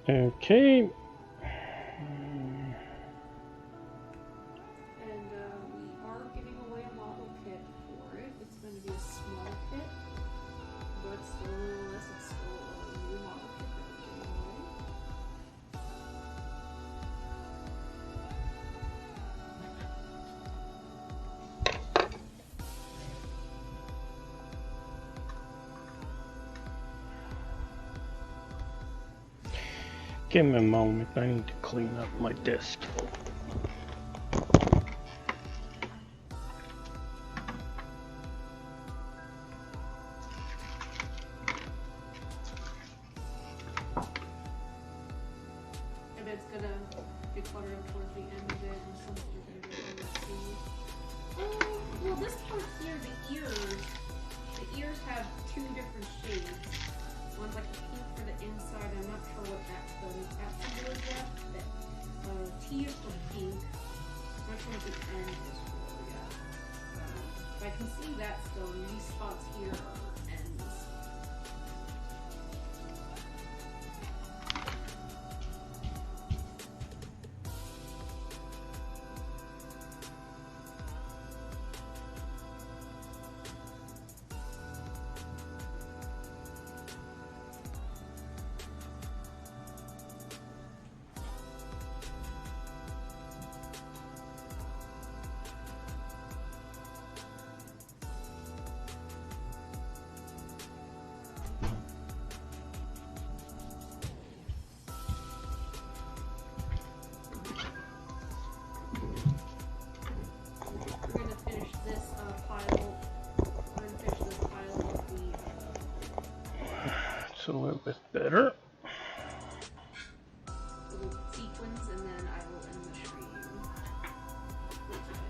Okay. And we are giving away a model kit for it. It's going to be a small kit, but still, nonetheless, it's still a new model kit that we're giving away. Give me a moment, I need to clean up my desk. And it's going to be cluttered up towards the end of it, and some of you're going to be able to see. Well, this part here, the ears have two different shades. One's like a pink for the inside. I'm not sure what that symbol is yet. T is for pink. I'm not sure what the N is for yet. But I can see that still. And these spots here are N's. It's a little bit better. The little sequence, and then I will end the stream for today.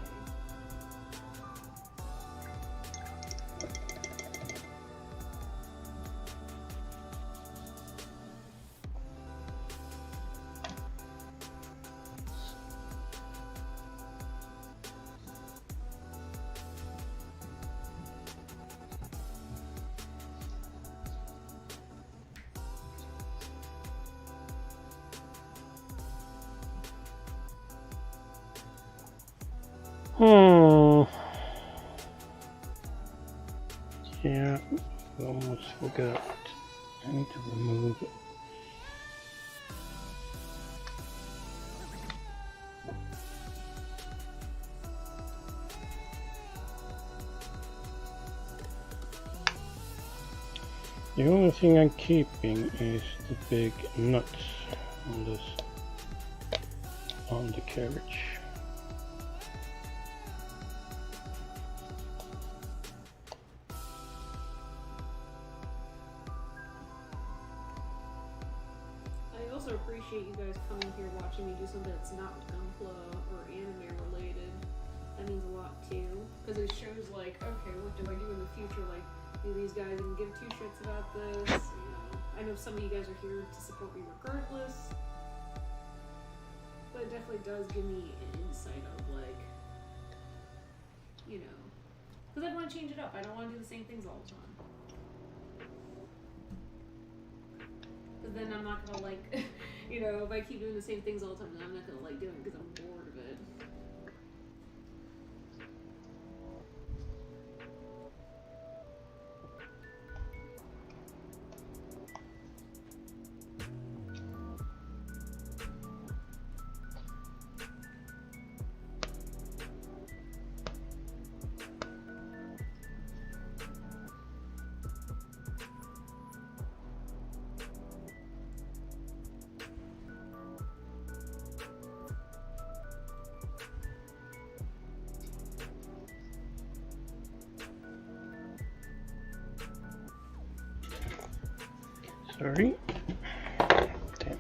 Yeah, I almost forgot. I need to remove it. The only thing I'm keeping is the big nuts on this, on the carriage. I also appreciate you guys coming here watching me do something that's not Gunpla or anime related. That means a lot too, because it shows like, okay, what do I do in the future? Like, do these guys even give two shits about this? You know, I know some of you guys are here to support me regardless, but it definitely does give me an insight of like, you know, because I want to change it up. I don't want to do the same things all the time. Because then I'm not gonna like, you know, if I keep doing the same things all the time, then I'm not gonna like doing it because I'm bored of it. Sorry. Damn.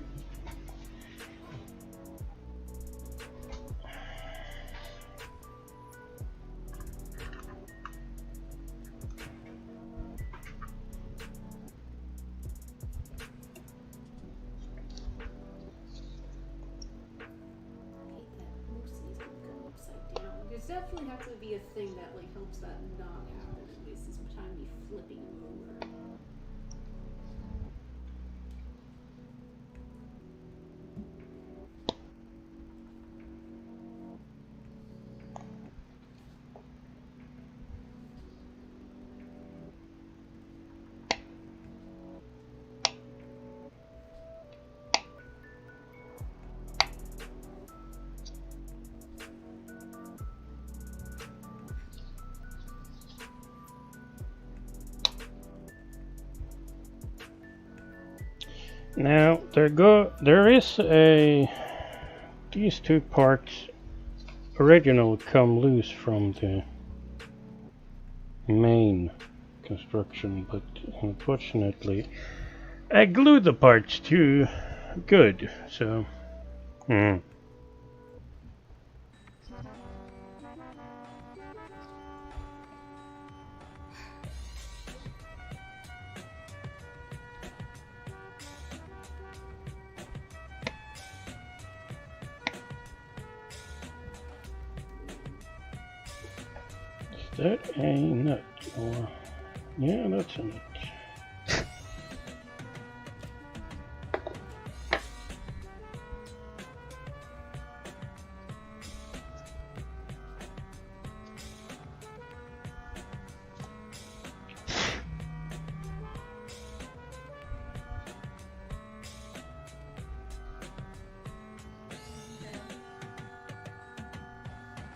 There's definitely has to be a thing that like helps that not happen and wastes some time me flipping them over. Now there is a these two parts originally come loose from the main construction, but unfortunately I glued the parts too good, so is that a nut? Or yeah, that's a nut.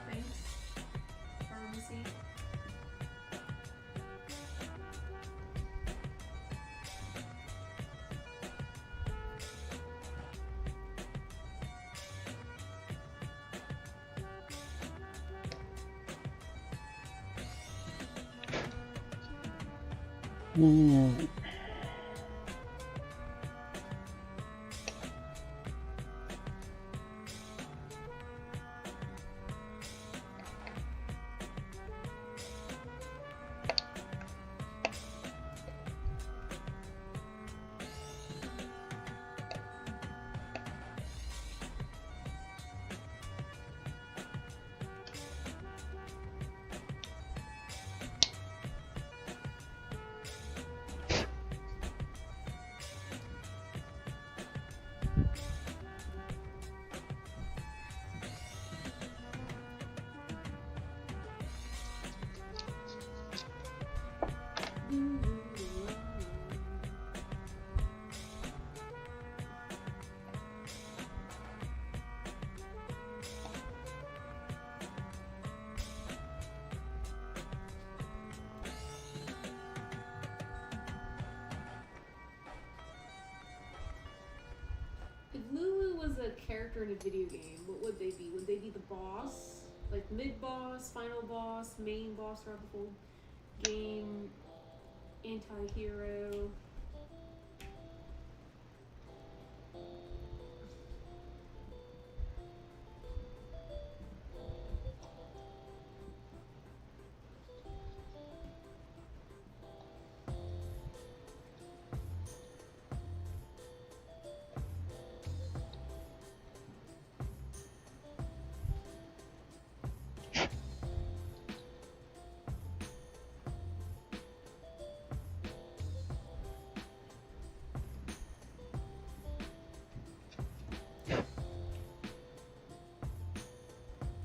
Thanks, pharmacy. If Lulu was a character in a video game, what would they be? Would they be the boss? Like mid-boss, final boss, main boss throughout the whole game, anti-hero?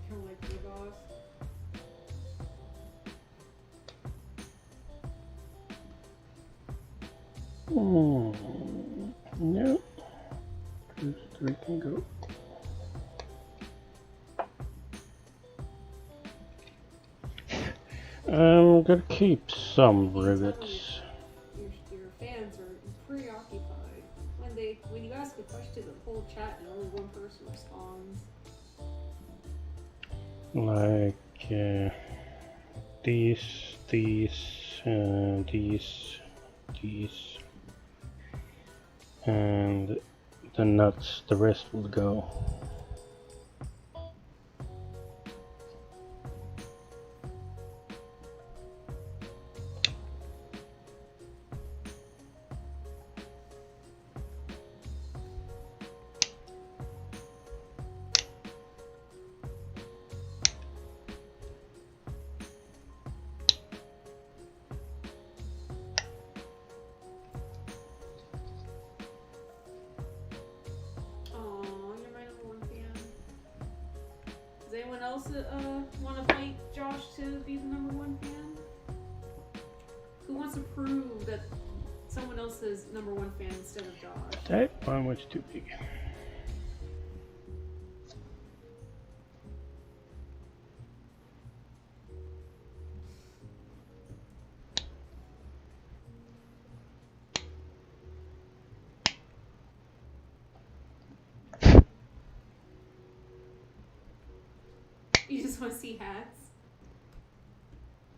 Kind of like the boss. No. 2, 3 can go. I'm gonna keep some rivets. Your fans are preoccupied. When you ask a question, the whole chat and only one person responds. Like these, and the nuts, the rest will go. Does anyone else want to fight Josh to be the #1 fan? Who wants to prove that someone else is #1 fan instead of Josh? That one was too big. You just want to see hats?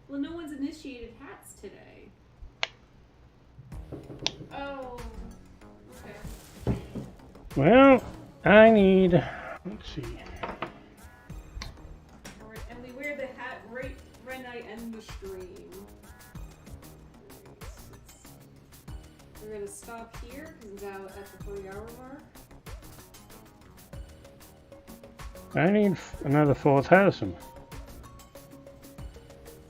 Well, no one's initiated hats today. Oh. Okay. Well, I need... Let's see. And we wear the hat right when I end the stream. We're gonna stop here because it's now at the 3-hour mark. I need another fourth Harrison.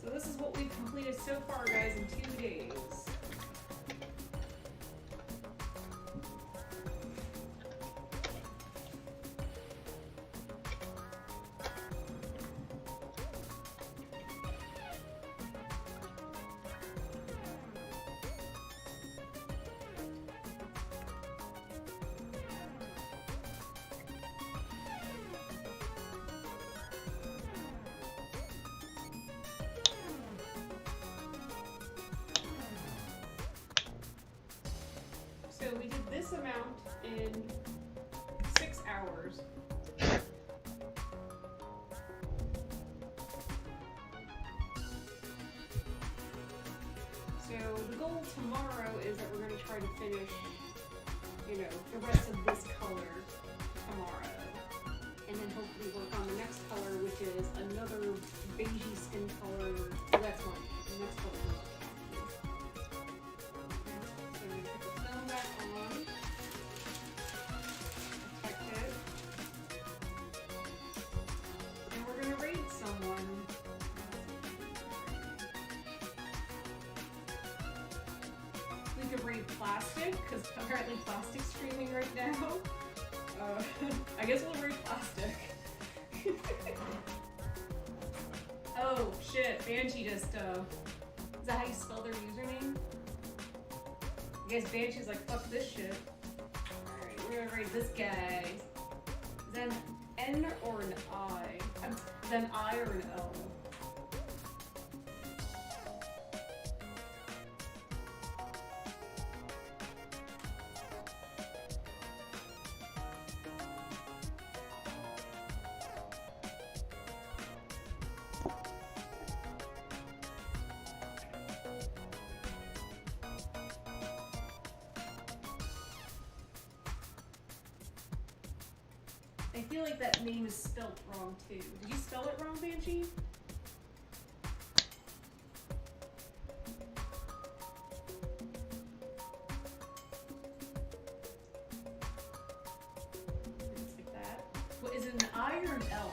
So this is what we've completed so far, guys, in 2 days. So we did this amount in 6 hours. So the goal tomorrow is that we're going to try to finish, you know, the rest of this color tomorrow. And then hopefully work on the next color, which is another beigey skin color. Well, that's one. The next color is so we're going to put the film back on. Protect it. And we're going to raid someone. We could raid Plastic, because apparently Plastic's streaming right now. I guess we'll raid Plastic. Oh shit, Banshee just, is that how you spell their username? I guess Banshee's like, fuck this shit. Alright, we're gonna raid this guy. Is that an N or an I? Is that an I or an L? I feel like that name is spelt wrong too. Did you spell it wrong, Banshee? Just like that. What, is it an I or an L?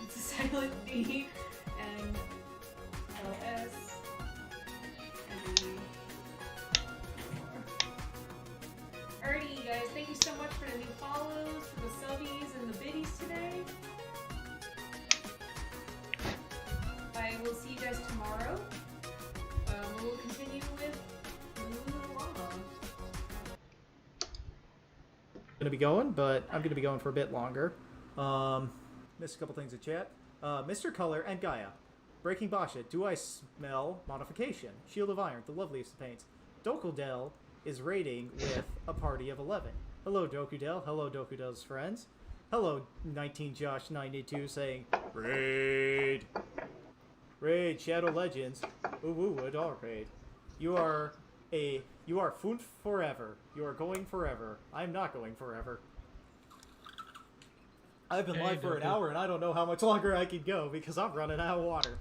Silent D and LS and D. Alrighty, you guys, thank you so much for the new follows, for the subbies, and the biddies today. I will see you guys tomorrow. We'll continue with Warhammer. Gonna be going, but I'm gonna be going for a bit longer. Missed a couple things in chat. Mr. Color and Gaia. Breaking Basha. Do I smell modification? Shield of Iron. The loveliest of paints. Dokudel is raiding with a party of 11. Hello, Dokudel. Hello, Dokudel's friends. Hello, 19Josh92 saying, Raid! Raid, Shadow Legends. Ooh, a dog raid. You are Funf forever. You are going forever. I'm not going forever. I've been live for an hour and I don't know how much longer I can go because I'm running out of water.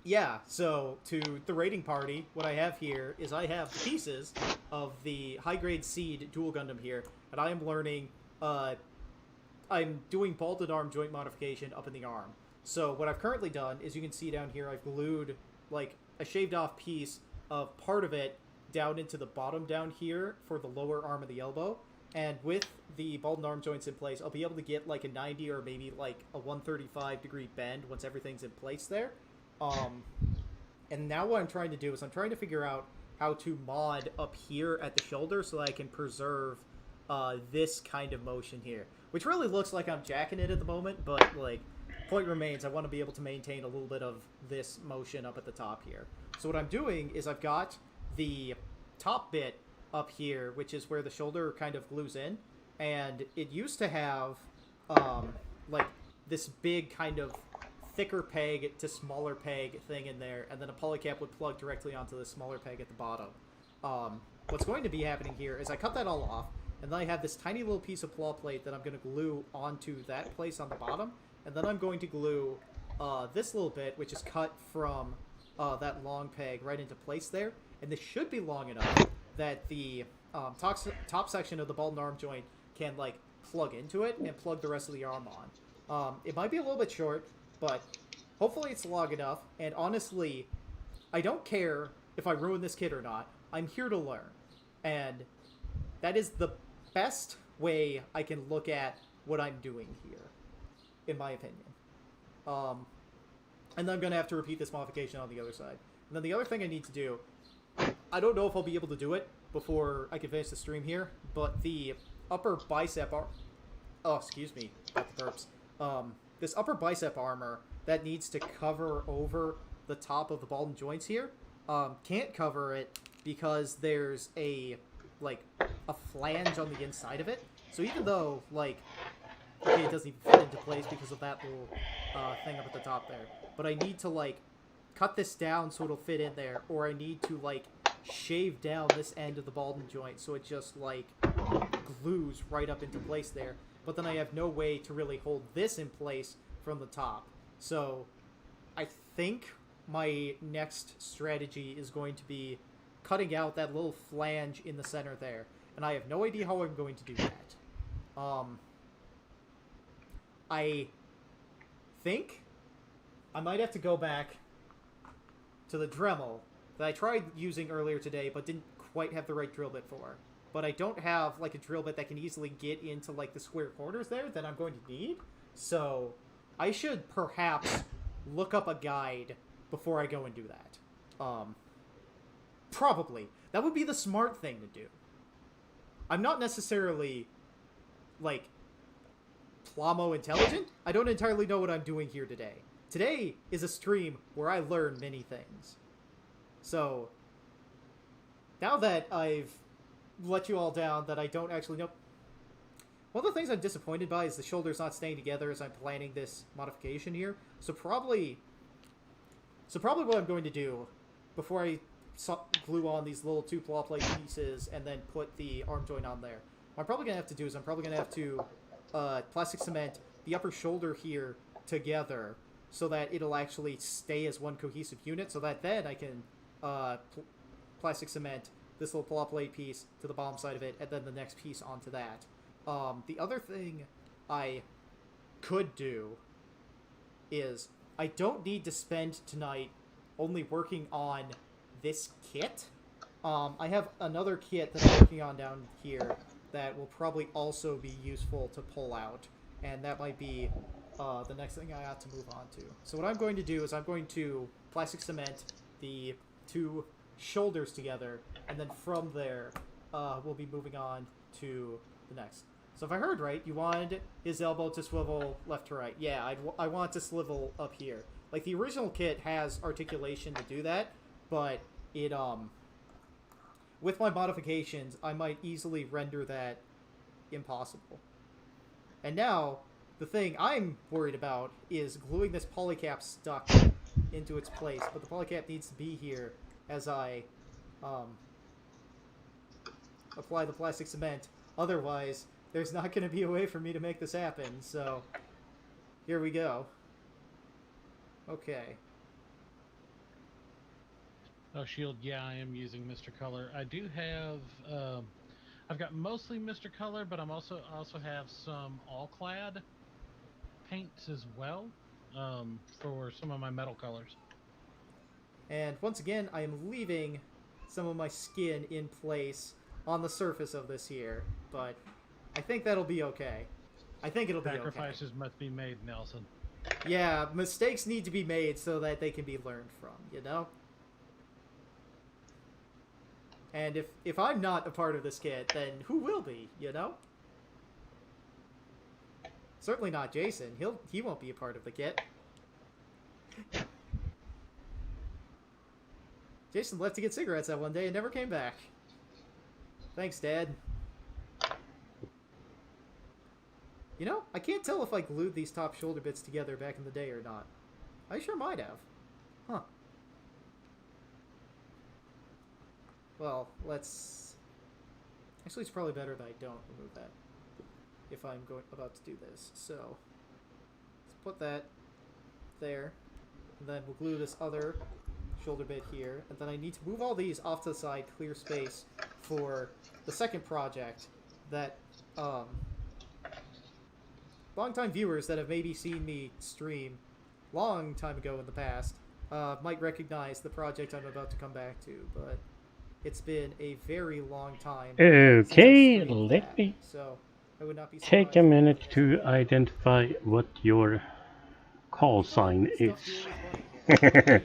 Yeah, so to the raiding party, what I have here is I have the pieces of the high-grade Seed dual Gundam here, and I am learning, I'm doing bolted arm joint modification up in the arm. So what I've currently done is you can see down here I've glued, like, a shaved off piece of part of it down into the bottom down here for the lower arm of the elbow. And with the bolted arm joints in place, I'll be able to get like a 90 or maybe like a 135 degree bend once everything's in place there. And now what I'm trying to do is I'm trying to figure out how to mod up here at the shoulder so that I can preserve this kind of motion here. Which really looks like I'm jacking it at the moment, but, like, point remains, I want to be able to maintain a little bit of this motion up at the top here. So what I'm doing is I've got the top bit up here, which is where the shoulder kind of glues in, and it used to have, like, this big kind of thicker peg to smaller peg thing in there, and then a polycap would plug directly onto the smaller peg at the bottom. What's going to be happening here is I cut that all off, and then I have this tiny little piece of claw plate that I'm going to glue onto that place on the bottom, and then I'm going to glue this little bit, which is cut from that long peg right into place there, and this should be long enough that the top section of the ball and arm joint can, like, plug into it and plug the rest of the arm on. It might be a little bit short, but hopefully it's long enough, and honestly, I don't care if I ruin this kit or not. I'm here to learn, and that is the best way I can look at what I'm doing here, in my opinion. And then I'm going to have to repeat this modification on the other side. And then the other thing I need to do, I don't know if I'll be able to do it before I can finish the stream here, but the upper bicep excuse me, about the burps. This upper bicep armor that needs to cover over the top of the ball and joints here, can't cover it because there's a flange on the inside of it. So even though, like, okay, it doesn't even fit into place because of that little thing up at the top there, but I need to, like, cut this down so it'll fit in there, or I need to, like, shave down this end of the ball and joint so it just, like, glues right up into place there. But then I have no way to really hold this in place from the top. So I think my next strategy is going to be cutting out that little flange in the center there. And I have no idea how I'm going to do that. I think I might have to go back to the Dremel that I tried using earlier today but didn't quite have the right drill bit for. But I don't have, like, a drill bit that can easily get into, like, the square corners there that I'm going to need. So I should perhaps look up a guide before I go and do that. Probably. That would be the smart thing to do. I'm not necessarily, like, Plamo intelligent. I don't entirely know what I'm doing here today. Today is a stream where I learn many things. So, now that I've let you all down that I don't actually know. One of the things I'm disappointed by is the shoulder's not staying together as I'm planning this modification here. So probably what I'm going to do before I glue on these little two claw plate pieces and then put the arm joint on there, what I'm probably going to have to do is I'm probably going to have to plastic cement the upper shoulder here together so that it'll actually stay as one cohesive unit, so that then I can plastic cement this little claw plate piece to the bottom side of it, and then the next piece onto that. The other thing I could do is I don't need to spend tonight only working on this kit. I have another kit that I'm working on down here that will probably also be useful to pull out, and that might be the next thing I ought to move on to. So what I'm going to do is I'm going to plastic cement the two shoulders together, and then from there we'll be moving on to the next. So if I heard right, you wanted his elbow to swivel left to right. Yeah, I want to swivel up here. Like, the original kit has articulation to do that, but it with my modifications I might easily render that impossible. And now the thing I'm worried about is gluing this polycap stuck into its place, but the polycap needs to be here as I apply the plastic cement. Otherwise, there's not going to be a way for me to make this happen, so here we go. Okay. Oh, Shield, yeah, I am using Mr. Color. I do have, I've got mostly Mr. Color, but I also have some all-clad paints as well, for some of my metal colors. And once again, I am leaving some of my skin in place on the surface of this here, but I think that'll be okay. I think it'll be okay. Sacrifices must be made, Nelson. Yeah, mistakes need to be made so that they can be learned from, you know? And if I'm not a part of this kit, then who will be, you know? Certainly not Jason. He won't be a part of the kit. Jason left to get cigarettes that one day and never came back. Thanks, Dad. You know, I can't tell if I glued these top shoulder bits together back in the day or not. I sure might have. Huh. Well, let's... Actually, it's probably better that I don't remove that if I'm about to do this. So, let's put that there. And then we'll glue this other shoulder bit here. And then I need to move all these off to the side, clear space for the second project that, long-time viewers that have maybe seen me stream long time ago in the past might recognize the project I'm about to come back to, but it's been a very long time. Okay, let me so I would not be take a minute to identify what your call sign is. Texas,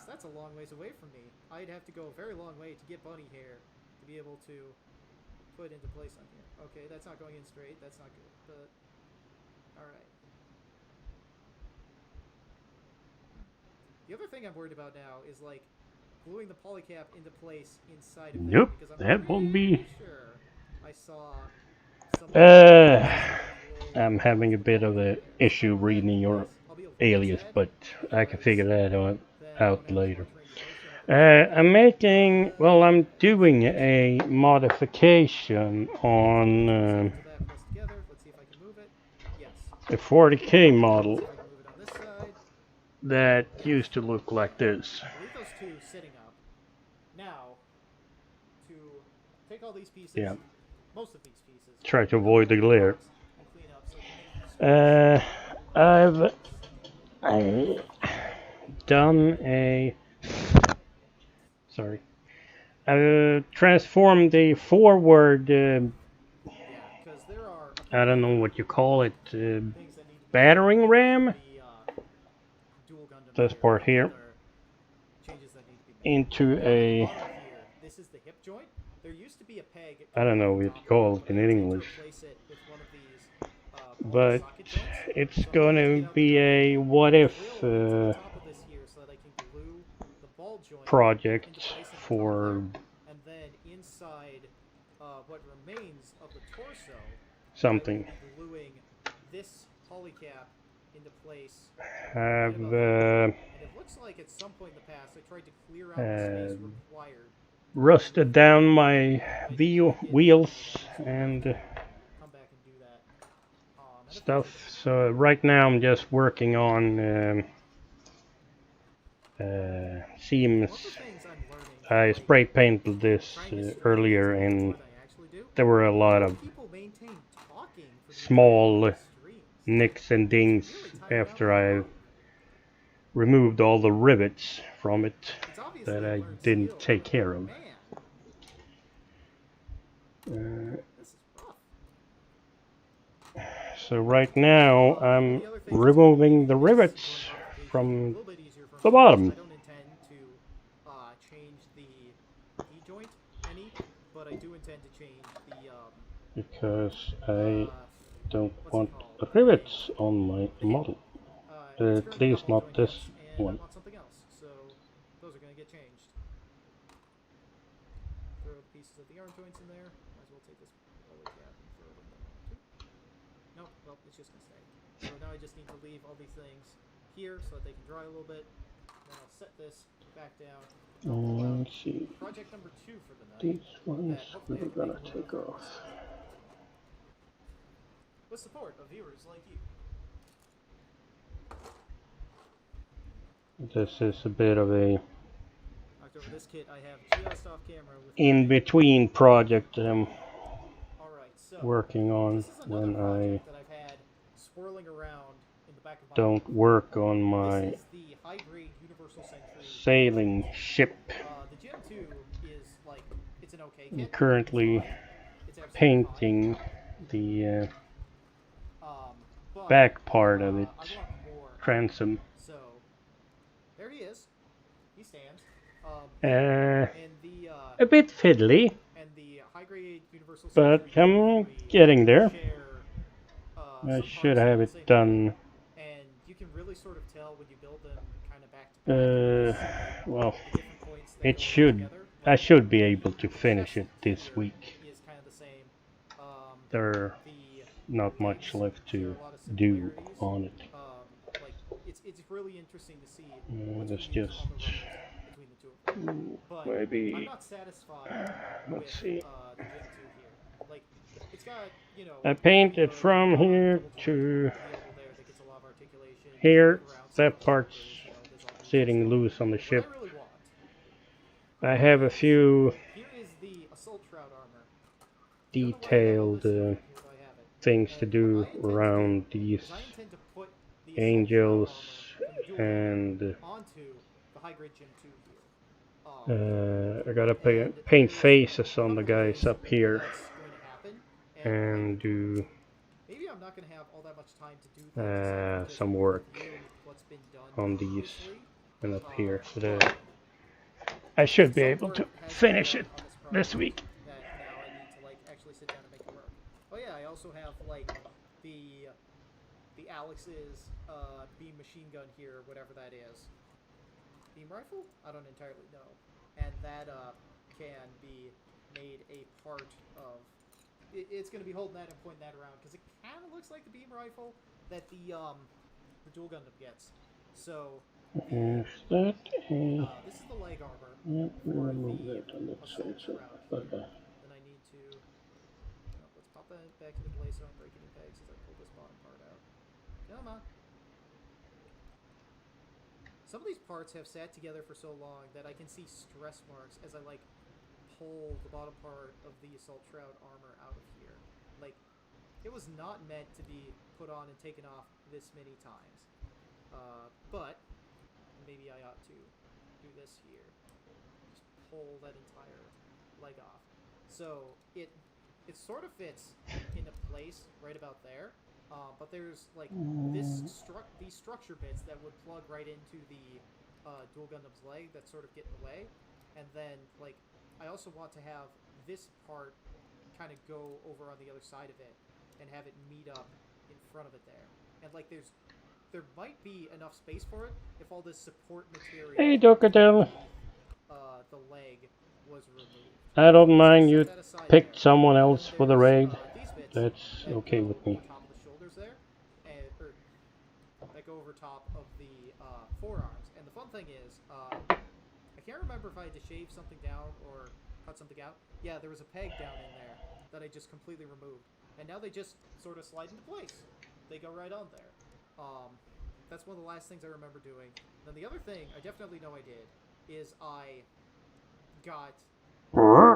that's a long ways away from me. I'd have to go a very long way to get bunny hair to be able to put into place on here. Okay, that's not going in straight. That's not good. But alright. The other thing I'm worried about now is like gluing the polycap into place inside of Nope, because I'm that won't be. sure I saw I'm having a bit of an issue reading your alias, but I can figure that out later. I'm doing a modification on a 40K model that used to look like this. Leave those two sitting up. Now, to take all these pieces, Yeah. most of these pieces, Try to avoid the glare. and clean up so I've done a... Sorry. I've transformed the forward... yeah, because there are I don't know what you call it. things that need to be Battering ram? the dual Gundam This here, part here. other changes that need to be made. Into a... Bottom here, this is the hip joint. There used to be a peg. I don't know what you call it in English. Replace it with one of these, But socket joints. it's So I'm gonna gonna get be out a the what if drill bits on top of this here so that I can glue the ball joint project into place on the top for there. And then inside what remains of the torso, something. I will be gluing this polycap into place. Have And it looks like at some point in the past I tried to clear out the space required. rusted down my wheels and Come back and do that. And stuff. So right now I'm just working on seams. one of the things I'm learning, I spray painted this earlier, and what I actually do, there were a lot of people maintain talking for the small streams. nicks and dings after I removed all the rivets from it It's obviously that a I learned didn't skill, take but care of. man, this is rough. So right now I'm removing the rivets from the bottom. I don't intend to change the D-joint any, but I do intend to change the Because I don't want rivets on my model. At least not this and one. I want something else, so those are going to get changed. Throw the pieces of the arm joints in there. Might as well take this polycap and throw it in there too. No, well, it's just going to stay. So now I just need to leave all these things here so that they can dry a little bit. Then I'll set this back down. Let's see. Project number 2 for the night. These ones we're gonna take off. With support of viewers like you. This is a bit of a Over this kit, I have just off camera with in-between project that I'm Alright, so working on this is another when I project that I've had swirling around in the back of my don't work on my This is the high-grade Universal Century. sailing ship. The Gem 2 is like, it's an okay I'm kit. currently It's absolutely painting the fine. But, back part of it, I want more. transom. So, there he is. He stands. Uh, And the a bit fiddly, high grade universal but Century I'm Three getting there. share I some should parts have from the it same done. build, and you can really sort of tell when you build them kind of back to back. You just see Well, the different points that it go right should. together. I Like should be able to the finish chest it this here week. is kind of the same. There The not much legs left share to a lot of do similarities. on it. Like it's really interesting to see what's Let's being used just on the runners between the two of them. But I'm maybe not satisfied with let's see. the Gym 2 here. Like, it's got, you know, I a really painted good, from here double joint to to be able there that gets a lot of articulation. You can here. move around some of That the part's shoulders, you know, there's all moves and sitting stuff. loose on the What I ship. really want I have a is, few here is the Assault Shroud armor. detailed things to do around these I intend to put the angels from the dual and onto the high grade Gym 2 here. I gotta And paint there's faces a on the couple of guys ways up here that's going to happen. And and do maybe I'm not going to have all that much time to do things aside from just some work review what's been done on these previously. and up here. But I should be some able to work has been finish done it on this this project week. that now I need to like actually sit down and make it work. Oh yeah, I also have like the Alex's beam machine gun here, whatever that is. Beam rifle? I don't entirely know. And that can be made a part of. It's going to be holding that and pointing that around because it kind of looks like the beam rifle that the dual Gundam gets. So Is that a... this is the leg armor Yeah, for remove the that on that Assault side. Shroud So, here. Then I need to. Let's pop that back into place so I don't break any pegs as I pull this bottom part out. Come on. Some of these parts have sat together for so long that I can see stress marks as I like pull the bottom part of the Assault Shroud armor out of here. Like, it was not meant to be put on and taken off this many times. But maybe I ought to do this here. Just pull that entire leg off. So it sort of fits into place right about there. But there's like these structure bits that would plug right into the dual Gundam's leg that sort of get in the way. And then like I also want to have this part kind of go over on the other side of it and have it meet up in front of it there. And like there might be enough space for it if all this support material hey, Docadel. the leg was removed. I don't mind you picked someone else for the raid. That's okay with me. Top of the shoulders there, or that go over top of the forearms. And the fun thing is, I can't remember if I had to shave something down or cut something out. Yeah, there was a peg down in there that I just completely removed, and now they just sort of slide into place. They go right on there. That's one of the last things I remember doing. Then the other thing I definitely know I did is I got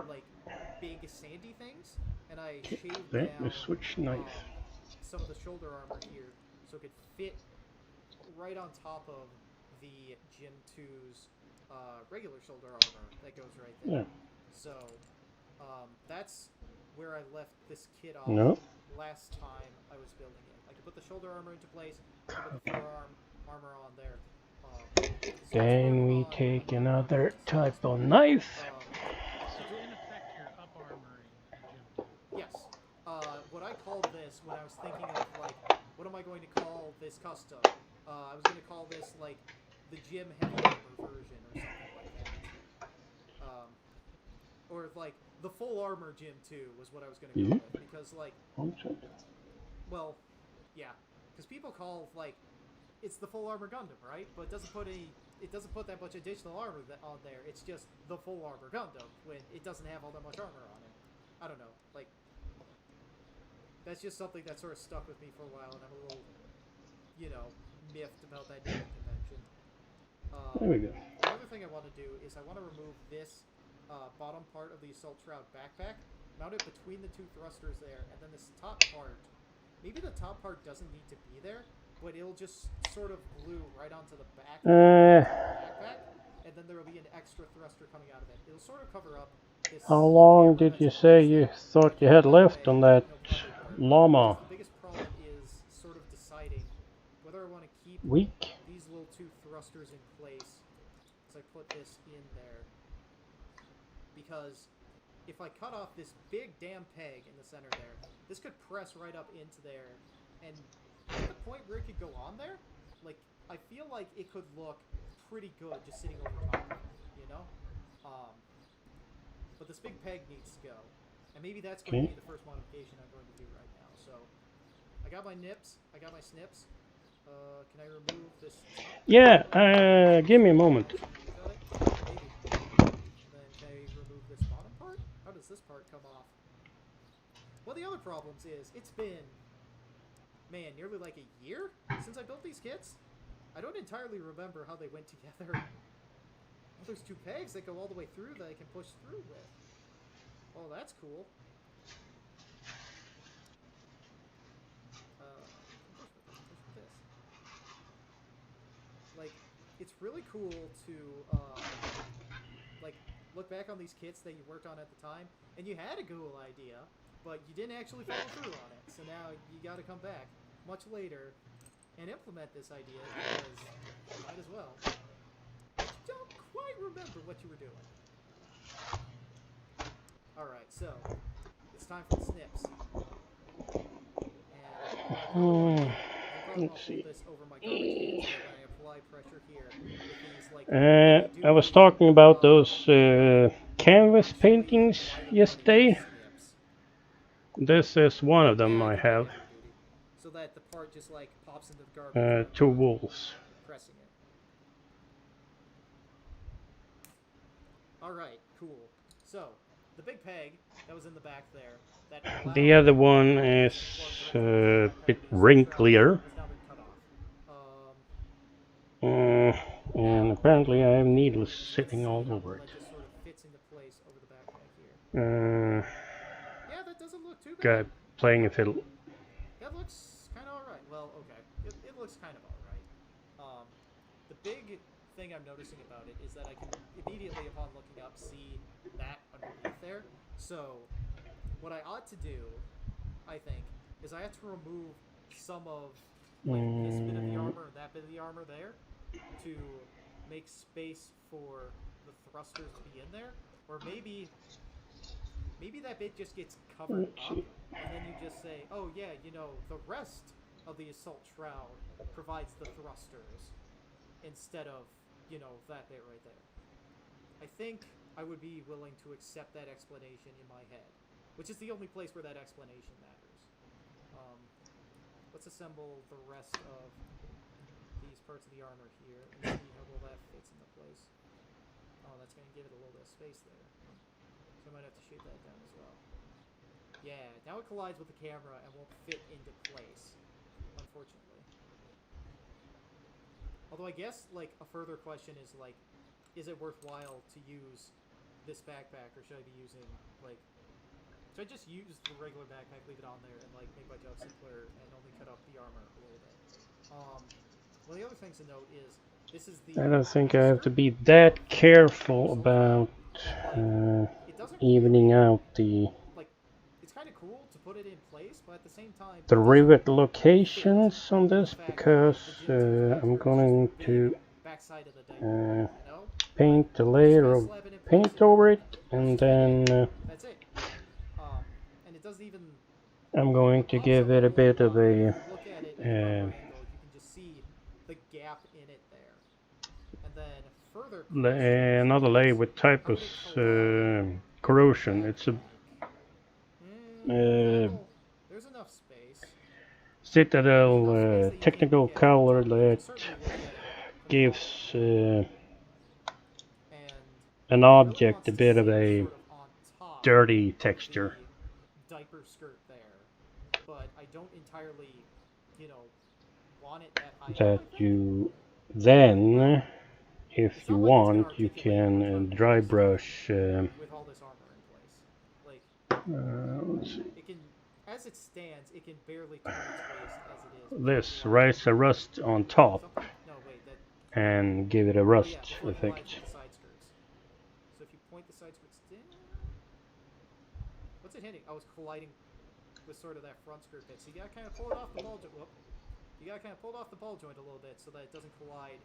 like big sandy things, and I shaved Let down me switch knife. some of the shoulder armor here so it could fit right on top of the Gym 2's regular shoulder armor that goes right there. Yeah. So that's where I left this kit off No. last time I was building it. I could put the shoulder armor into place, I could put the forearm armor on there. Then we take another type of knife. So in effect, you're up armoring Gym 2. Yes. What I called this when I was thinking of like, what am I going to call this custom? I was going to call this like the Gym Heavy Armor version or something like that. Or like the full armor Gym 2 was what I was going to go with because like, well, yeah, because people call like it's the full armor Gundam, right? But it doesn't put that much additional armor on there. It's just the full armor Gundam when it doesn't have all that much armor on it. I don't know, like that's just something that sort of stuck with me for a while, and I'm a little, miffed about that naming convention. There we go. The other thing I want to do is I want to remove this bottom part of the Assault Shroud backpack, mount it between the two thrusters there, and then this top part. Maybe the top part doesn't need to be there, but it'll just sort of glue right onto the back of the backpack, and then there will be an extra thruster coming out of it. It'll sort of cover up this. How long did you say you thought you had left on that llama? The biggest problem is sort of deciding whether I want to keep Week? these little two thrusters in place is I put this in there. Because if I cut off this big damn peg in the center there, this could press right up into there. And at the point where it could go on there, like, I feel like it could look pretty good just sitting over top of it, you know? But this big peg needs to go. And maybe that's going to be the first modification I'm going to do right now. So, I got my nips, I got my snips. Can I remove this top? Yeah, give me a moment. Got it? Maybe. Then can I remove this bottom part? How does this part come off? Well, the other problems is, it's been, man, nearly like a year since I built these kits. I don't entirely remember how they went together. Well, there's two pegs that go all the way through that I can push through with. Oh, that's cool. Push with this. Like, it's really cool to, like, look back on these kits that you worked on at the time, and you had a cool idea, but you didn't actually follow through on it. So now you got to come back much later and implement this idea, because you might as well. But you don't quite remember what you were doing. Alright, so it's time for the snips. And Let's see. this over my garbage cans, so when I apply pressure here, with these, like, I was talking about those canvas paintings yesterday. This is one of them I have. So that the part just like pops into the garbage. 2 wolves. Pressing it. Alright, cool. So, the big peg that was in the back there, that The other one is a bit wrinklier. has now been cut off. And apparently I have needles sitting all over it. That just sort of fits into place over the backpack here. Yeah, that doesn't look too bad. Guy playing a fiddle. That looks kind of alright. Well, okay. It looks kind of alright. The big thing I'm noticing about it is that I can immediately, upon looking up, see that underneath there. So, what I ought to do, I think, is I have to remove some of like, this bit of the armor and that bit of the armor there to make space for the thrusters to be in there. Or maybe that bit just gets covered up, and then you just say, oh yeah, you know, the rest of the assault shroud provides the thrusters, instead of, you know, that bit right there. I think I would be willing to accept that explanation in my head, which is the only place where that explanation matters. Let's assemble the rest of these parts of the armor here, and see how well that fits into place. Oh, that's going to give it a little bit of space there. So I might have to shape that down as well. Yeah, now it collides with the camera and won't fit into place, unfortunately. Although I guess, like, a further question is, like, is it worthwhile to use this backpack, or should I be using, like, should I just use the regular backpack, leave it on there, and, like, make my job simpler and only cut up the armor a little bit? One of the other things to note is, this is the... I don't think I have to be that careful about evening out the It's kind of cool to put it in place, but at the same time, rivet locations on this, because I'm going to paint a layer of paint over it, and then that's it. And it doesn't even... I'm going to give it a bit of a look at it at a angle, you can just see the gap in it there. And then further... another layer with typhus corrosion. It's a there's enough space. Citadel technical color that gives an object a bit of a dirty texture. Diaper skirt there, but I don't entirely, you know, want it that high. That you then, if you want, you can dry brush. With all this armor in place, like Let's see. it can, as it stands, it can barely turn its waist as it is. This writes a rust on top No, wait, that. and give it a rust effect. Side skirts. So if you point the side skirts down, what's it hitting? I was colliding with sort of that front skirt bit. So you gotta kind of pull it off the ball joint. You gotta kind of pull it off the ball joint a little bit so that it doesn't collide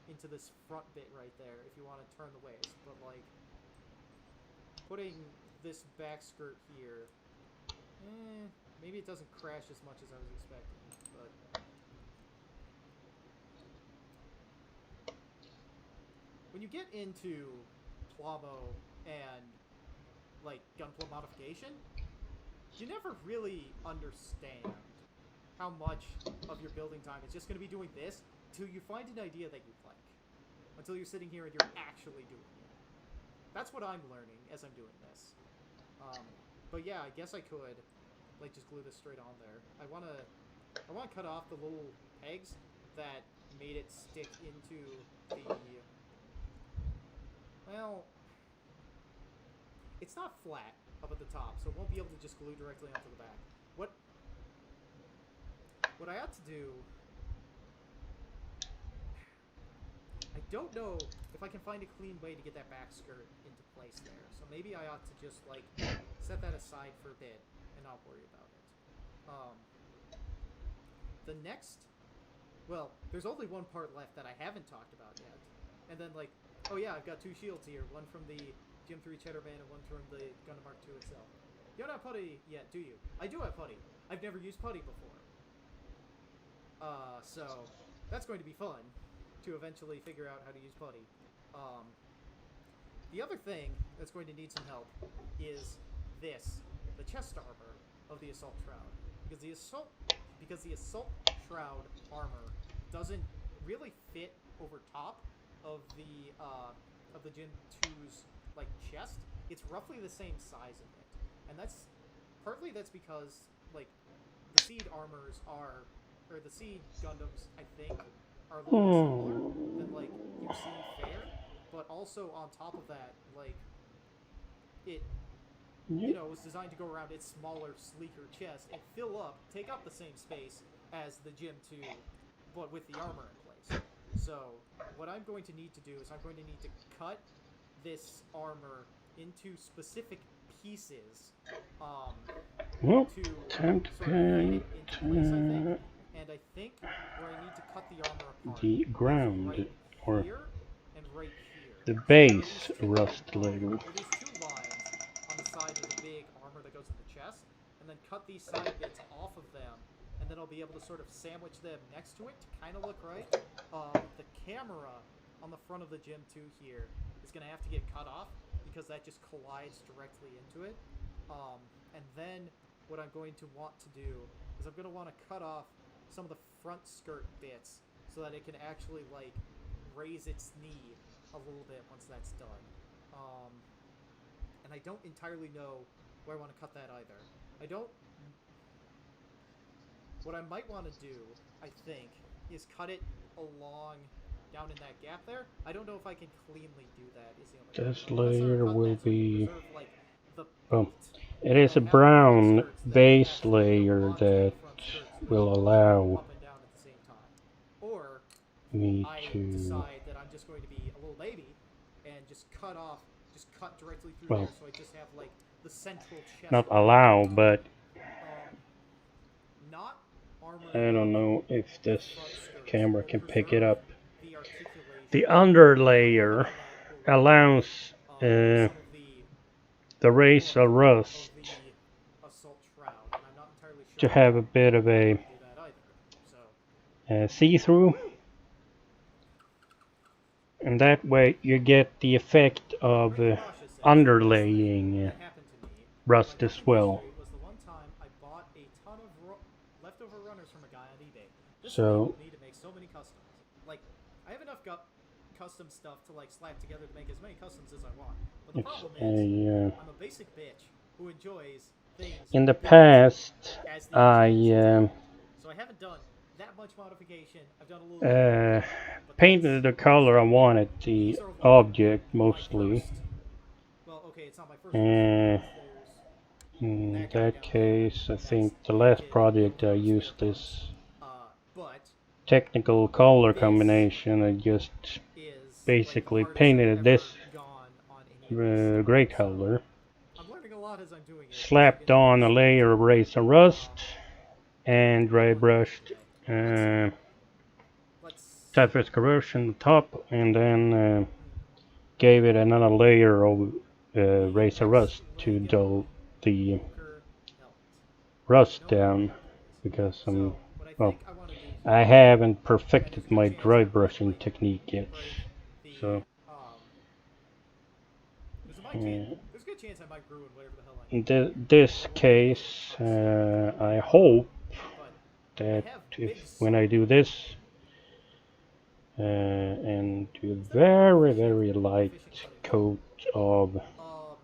into this front bit right there if you want to turn the waist, but like putting this back skirt here, maybe it doesn't crash as much as I was expecting, but when you get into plomo and like gunpla modification, you never really understand how much of your building time is just going to be doing this till you find an idea that you like. Until you're sitting here and you're actually doing it. That's what I'm learning as I'm doing this. But yeah, I guess I could like just glue this straight on there. I want to cut off the little pegs that made it stick into the... Well, it's not flat up at the top, so it won't be able to just glue directly onto the back. What I ought to do... I don't know if I can find a clean way to get that back skirt into place there. So maybe I ought to just, like, set that aside for a bit and not worry about it. The next... Well, there's only one part left that I haven't talked about yet. And then, like, oh yeah, I've got two shields here. One from the Gym 3 Cheddarman and one from the Gundam Mark II itself. You don't have putty yet, do you? I do have putty. I've never used putty before. So that's going to be fun to eventually figure out how to use putty. The other thing that's going to need some help is this, the chest armor of the Assault Shroud. Because the Assault Shroud armor doesn't really fit over top of the Gen 2's like chest. It's roughly the same size of it. And that's because like the Seed armors are, or the Seed Gundams, I think, are a little bit smaller than like you see fair. But also on top of that, like it was designed to go around its smaller, sleeker chest and take up the same space as the Gym 2, but with the armor in place. So what I'm going to need to do is I'm going to need to cut this armor into specific pieces to time to sort of fit it into place, I think. And I think where I need to cut the armor apart the ground, right or here and right here. the base rustling. These two lines on the side of the big armor that goes in the chest, and then cut these side bits off of them, and then I'll be able to sort of sandwich them next to it to kind of look right. The camera on the front of the Gym 2 here is going to have to get cut off because that just collides directly into it. And then what I'm going to want to do is I'm going to want to cut off some of the front skirt bits so that it can actually like raise its knee a little bit once that's done. And I don't entirely know where I want to cut that either. What I might want to do, I think, is cut it along down in that gap there. I don't know if I can cleanly do that. This layer will be... like, it is a brown base layer that will allow or me I to... decide that I'm just going to be a little baby and just cut directly through Well, there, so I just have like the central chest. not allow, but not I don't know if this camera can pick it up. the articulation. The underlayer allows the razor rust Assault Shroud, and I'm not entirely to sure have a bit of a how to do that either. So see-through, and that way you get the effect of underlaying that happened to me. rust as well. It was the one time I bought a ton of leftover runners from a guy on eBay. This So enabled me to make so many customs. Like, I have enough custom stuff to like slap together to make as many customs as I want. But the it's problem a is, I'm a basic bitch who enjoys things in the built past as the I so I haven't done that much modification. I've done a little bit, but painted the color I wanted, the object mostly. well, okay, it's not my first And there's in that case, I think the last project I used this but technical color combination. I just is basically like, painted this gone on any of gray color, I'm learning a lot as I'm doing it. slapped on a layer of razor rust, and dry brushed Let's surface corrosion on the top, and then gave it another layer of razor rust to dull the Poker helped. rust No more down, of these. because So, what I well, think I want to do I here, haven't and there's perfected a good my chance dry I might, brushing like, technique yet. break the, So there's a uh, there's a good chance I might ruin whatever the hell I in make. this case, I hope But I that have if big when I saw. do this and do a Is that very light efficient cutting coat of tool?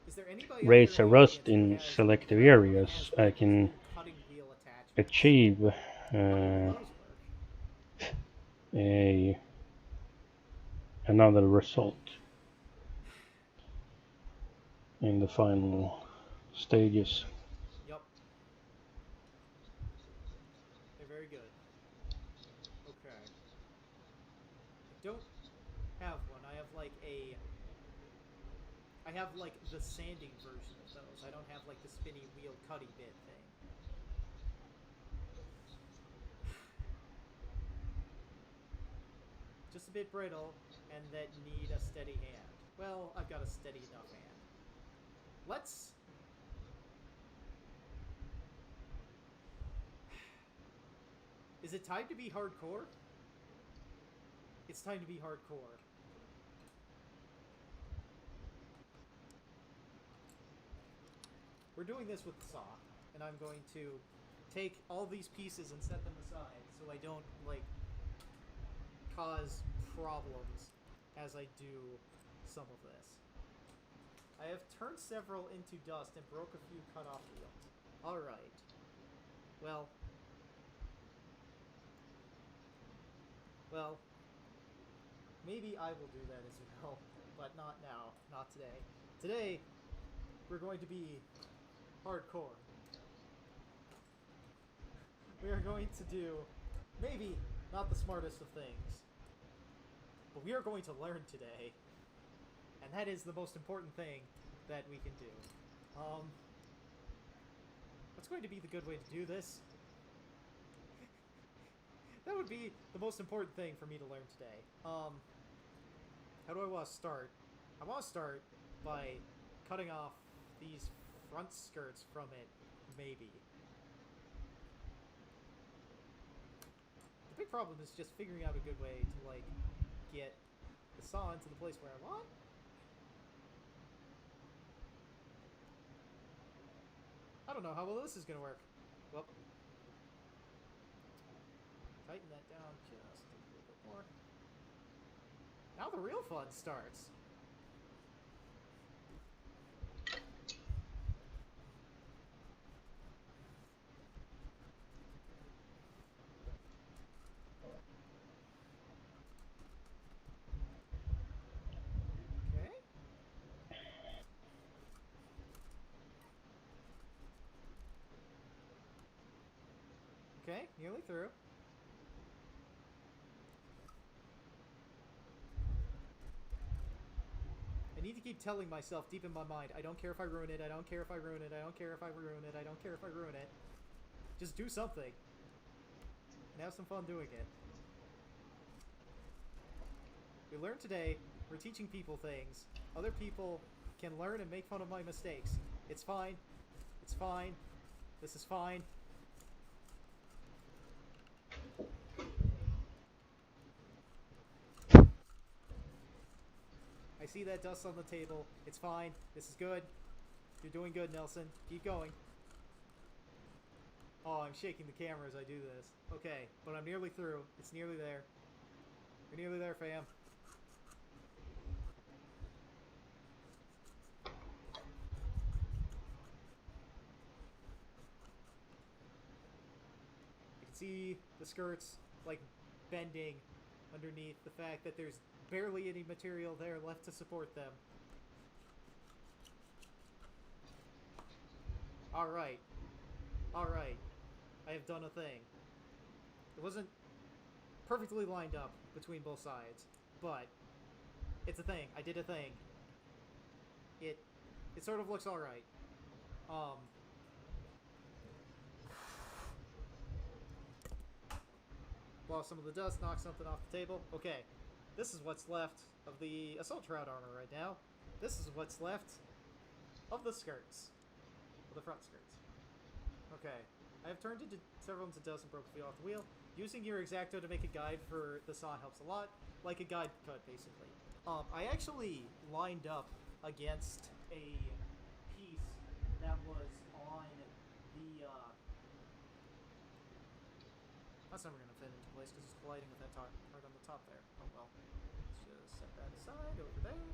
Is there anybody out there in razor the rust audience who in has selective who areas, has I like can true cutting wheel attachments? achieve How will those work? a another result in the final stages. Yup. They're very good. Okay. I don't have one. I have like the sanding version of those. I don't have like the spinny wheel cutty bit thing. Just a bit brittle and that need a steady hand. Well, I've got a steady enough hand. Let's... Is it time to be hardcore? It's time to be hardcore. We're doing this with the saw, and I'm going to take all these pieces and set them aside so I don't, like, cause problems as I do some of this. I have turned several into dust and broke a few cut-off wheels. Alright. Well, maybe I will do that as well, but not now, not today. Today, we're going to be hardcore. We are going to do, maybe not the smartest of things, but we are going to learn today, and that is the most important thing that we can do. What's going to be the good way to do this? That would be the most important thing for me to learn today. How do I want to start? I want to start by cutting off these front skirts from it, maybe. The big problem is just figuring out a good way to, like, get the saw into the place where I want. I don't know how well this is going to work. Well, tighten that down just a little bit more. Now the real fun starts. Okay. Okay, nearly through. I need to keep telling myself deep in my mind, I don't care if I ruin it, I don't care if I ruin it, I don't care if I ruin it, I don't care if I ruin it. Just do something. And have some fun doing it. We learned today, we're teaching people things. Other people can learn and make fun of my mistakes. It's fine. It's fine. This is fine. I see that dust on the table. It's fine. This is good. You're doing good, Nelson. Keep going. Oh, I'm shaking the camera as I do this. Okay, but I'm nearly through. It's nearly there. We're nearly there, fam. You can see the skirts, like, bending underneath the fact that there's barely any material there left to support them. Alright. Alright. I have done a thing. It wasn't perfectly lined up between both sides, but it's a thing. I did a thing. It sort of looks alright. blow off some of the dust, knock something off the table. Okay, this is what's left of the assault shroud armor right now. This is what's left of the skirts. Of the front skirts. Okay, I have turned several into dust and broke the wheel off the wheel. Using your X-Acto to make a guide for the saw helps a lot. Like a guide cut, basically. I actually lined up against a piece that was on the, that's never going to fit into place because it's colliding with that part on the top there. Oh well. Let's just set that aside over there.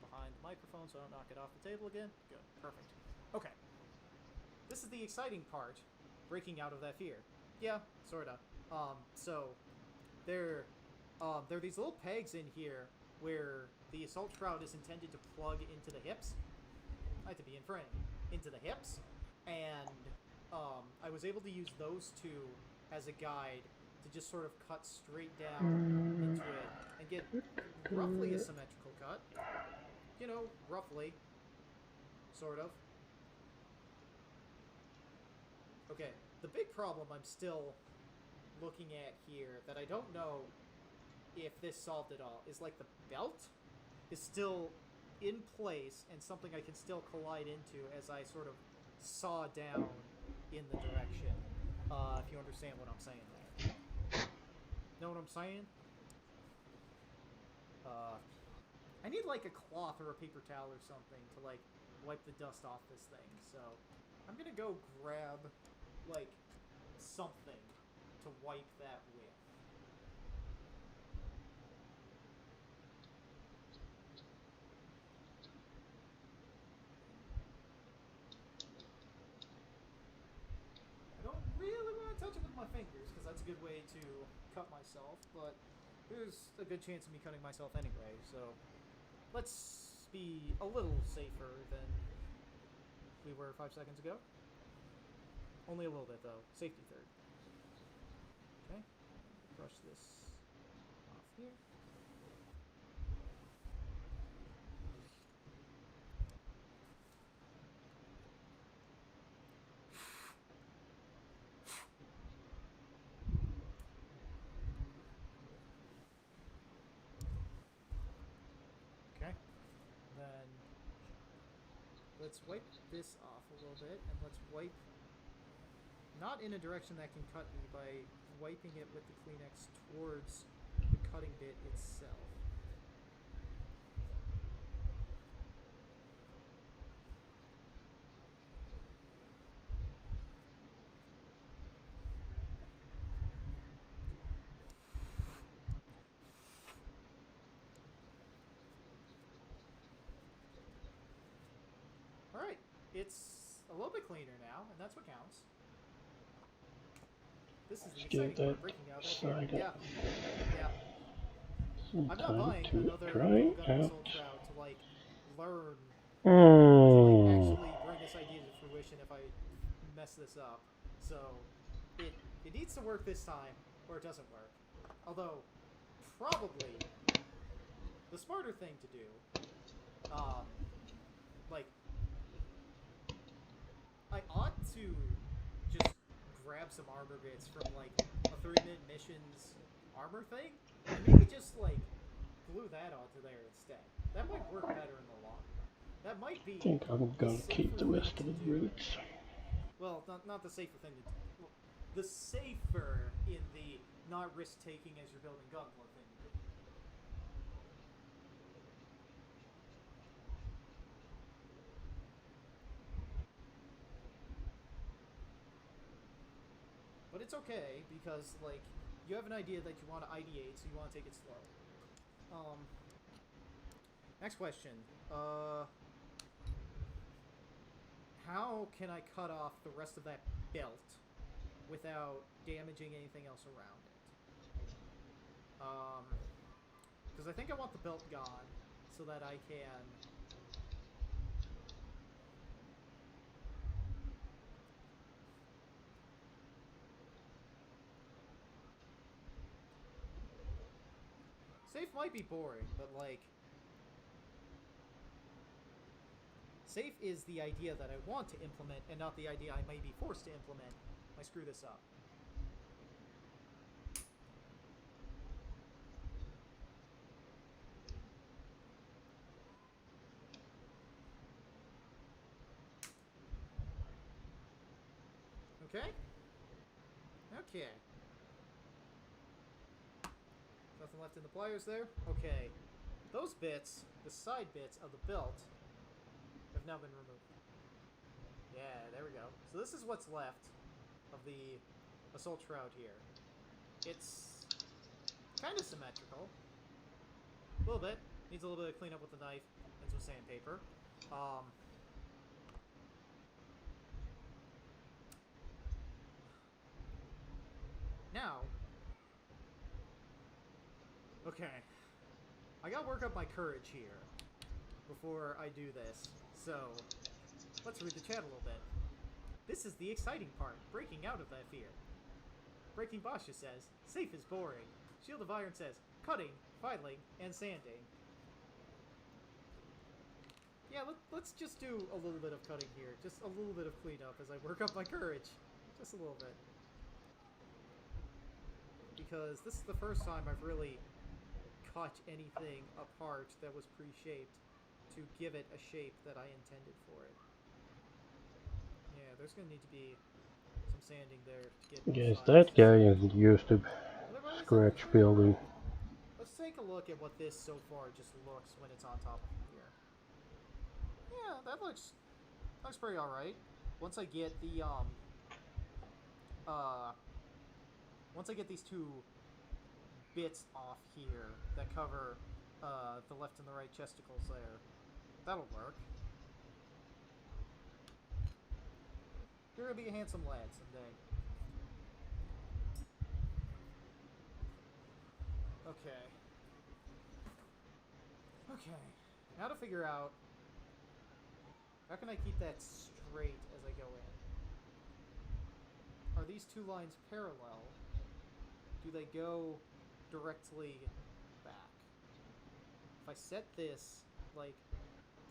Behind the microphone so I don't knock it off the table again. Good. Perfect. Okay. This is the exciting part. Breaking out of that fear. Yeah, sorta. So, there are these little pegs in here where the assault shroud is intended to plug into the hips. I have to be in frame. Into the hips. And, I was able to use those two as a guide to just sort of cut straight down into it and get roughly a symmetrical cut. You know, roughly. Sort of. Okay, the big problem I'm still looking at here that I don't know if this solved it all is like the belt is still in place and something I can still collide into as I sort of saw down in the direction. If you understand what I'm saying there. Know what I'm saying? I need like a cloth or a paper towel or something to like wipe the dust off this thing, so I'm gonna go grab like something to wipe that with. I don't really want to touch it with my fingers because that's a good way to cut myself, but there's a good chance of me cutting myself anyway, so let's be a little safer than we were 5 seconds ago. Only a little bit, though. Safety third. Okay. Brush this off here. Okay. Then let's wipe this off a little bit, and let's wipe not in a direction that can cut me by wiping it with the Kleenex towards the cutting bit itself. Alright, it's a little bit cleaner now, and that's what counts. This is the exciting part, breaking out of that. Yeah. I'm not buying another gun assault shroud to like learn to like actually bring this idea to fruition if I mess this up. So it needs to work this time, or it doesn't work. Although probably the smarter thing to do, like I ought to just grab some armor bits from like a 3-minute missions armor thing and maybe just like glue that onto there instead. That might work better in the long run. That might be. I think I'm gonna keep the rest of the roots. Well, not the safer thing to do. Well, the safer in the not risk taking as you're building gunpla thing to do. But it's okay, because, like, you have an idea that you want to ideate, so you want to take it slow. Next question. How can I cut off the rest of that belt without damaging anything else around it? Because I think I want the belt gone, so that I can... Safe might be boring, but, like... Safe is the idea that I want to implement, and not the idea I may be forced to implement if I screw this up. Okay. Okay. Nothing left in the pliers there? Okay. Those bits, the side bits of the belt, have now been removed. Yeah, there we go. So this is what's left of the assault shroud here. It's kind of symmetrical. A little bit. Needs a little bit of cleanup with the knife and some sandpaper. Now, okay. I gotta work up my courage here before I do this. So, let's read the chat a little bit. This is the exciting part, breaking out of that fear. Breaking Basha says, safe is boring. Shield of Iron says, cutting, filing, and sanding. Yeah, let's just do a little bit of cutting here. Just a little bit of cleanup as I work up my courage. Just a little bit. Because this is the first time I've really cut anything apart that was pre-shaped to give it a shape that I intended for it. Yeah, there's going to need to be some sanding there to get Guess sides. that guy is used to Otherwise, scratch building. let's take a look at what this so far just looks when it's on top of here. Yeah, that looks pretty alright. Once I get the once I get these two bits off here that cover the left and the right chesticles there, that'll work. You're gonna be a handsome lad someday. Okay. Okay. Now to figure out how can I keep that straight as I go in? Are these two lines parallel? Do they go directly back? If I set this, like,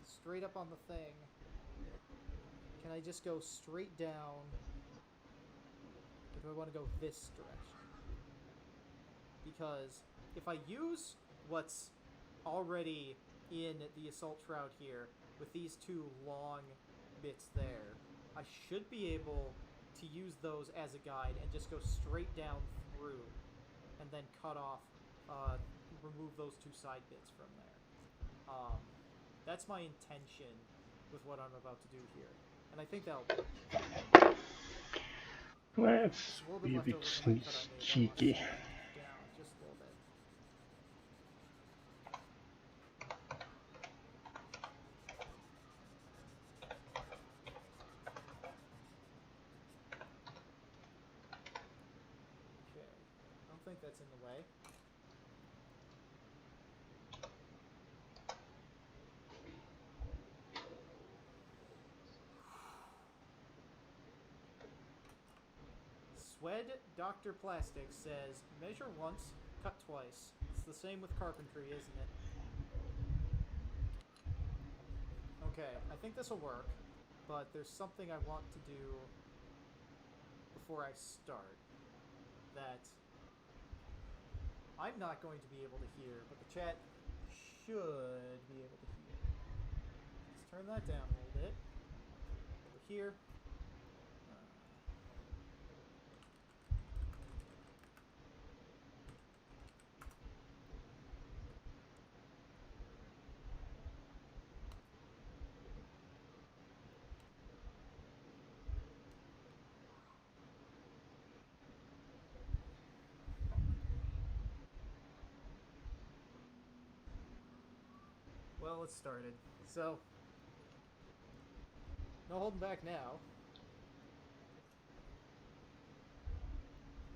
straight up on the thing, can I just go straight down? Or do I want to go this direction? Because if I use what's already in the assault shroud here with these two long bits there, I should be able to use those as a guide and just go straight down through and then cut off, remove those two side bits from there. That's my intention with what I'm about to do here. And I think that'll work. Let's A little be a bit bit left over from that cut I made. cheeky. Down just a little bit. Okay. I don't think that's in the way. Swed Dr. Plastic says, measure once, cut twice. It's the same with carpentry, isn't it? Okay, I think this will work, but there's something I want to do before I start that I'm not going to be able to hear, but the chat should be able to hear. Let's turn that down a little bit. Over here. Well, it started. So, no holding back now.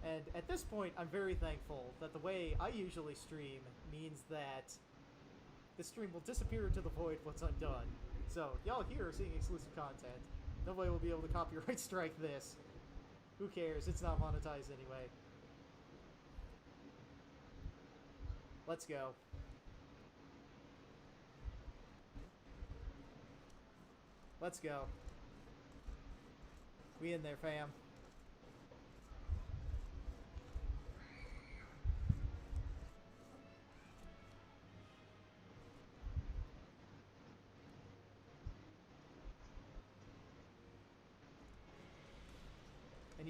And at this point, I'm very thankful that the way I usually stream means that the stream will disappear into the void once I'm done. So, y'all here are seeing exclusive content. Nobody will be able to copyright strike this. Who cares? It's not monetized anyway. Let's go. Let's go. We in there, fam.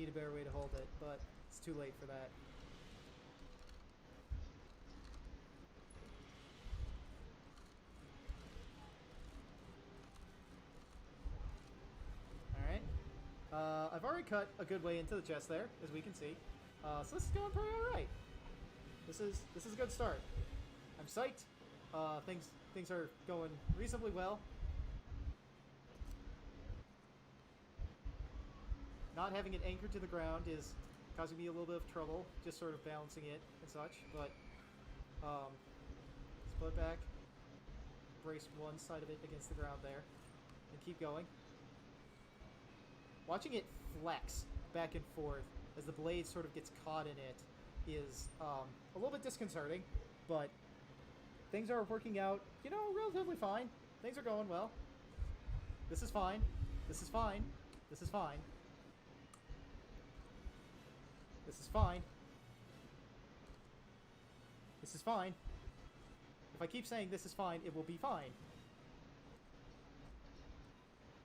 need a better way to hold it, but it's too late for that. Alright. I've already cut a good way into the chest there, as we can see. So this is going pretty alright. This is a good start. I'm psyched. Things are going reasonably well. Not having it anchored to the ground is causing me a little bit of trouble, just sort of balancing it and such, but split back, brace one side of it against the ground there, and keep going. Watching it flex back and forth as the blade sort of gets caught in it is a little bit disconcerting, but things are working out, you know, relatively fine. Things are going well. This is fine. This is fine. This is fine. This is fine. This is fine. If I keep saying this is fine, it will be fine.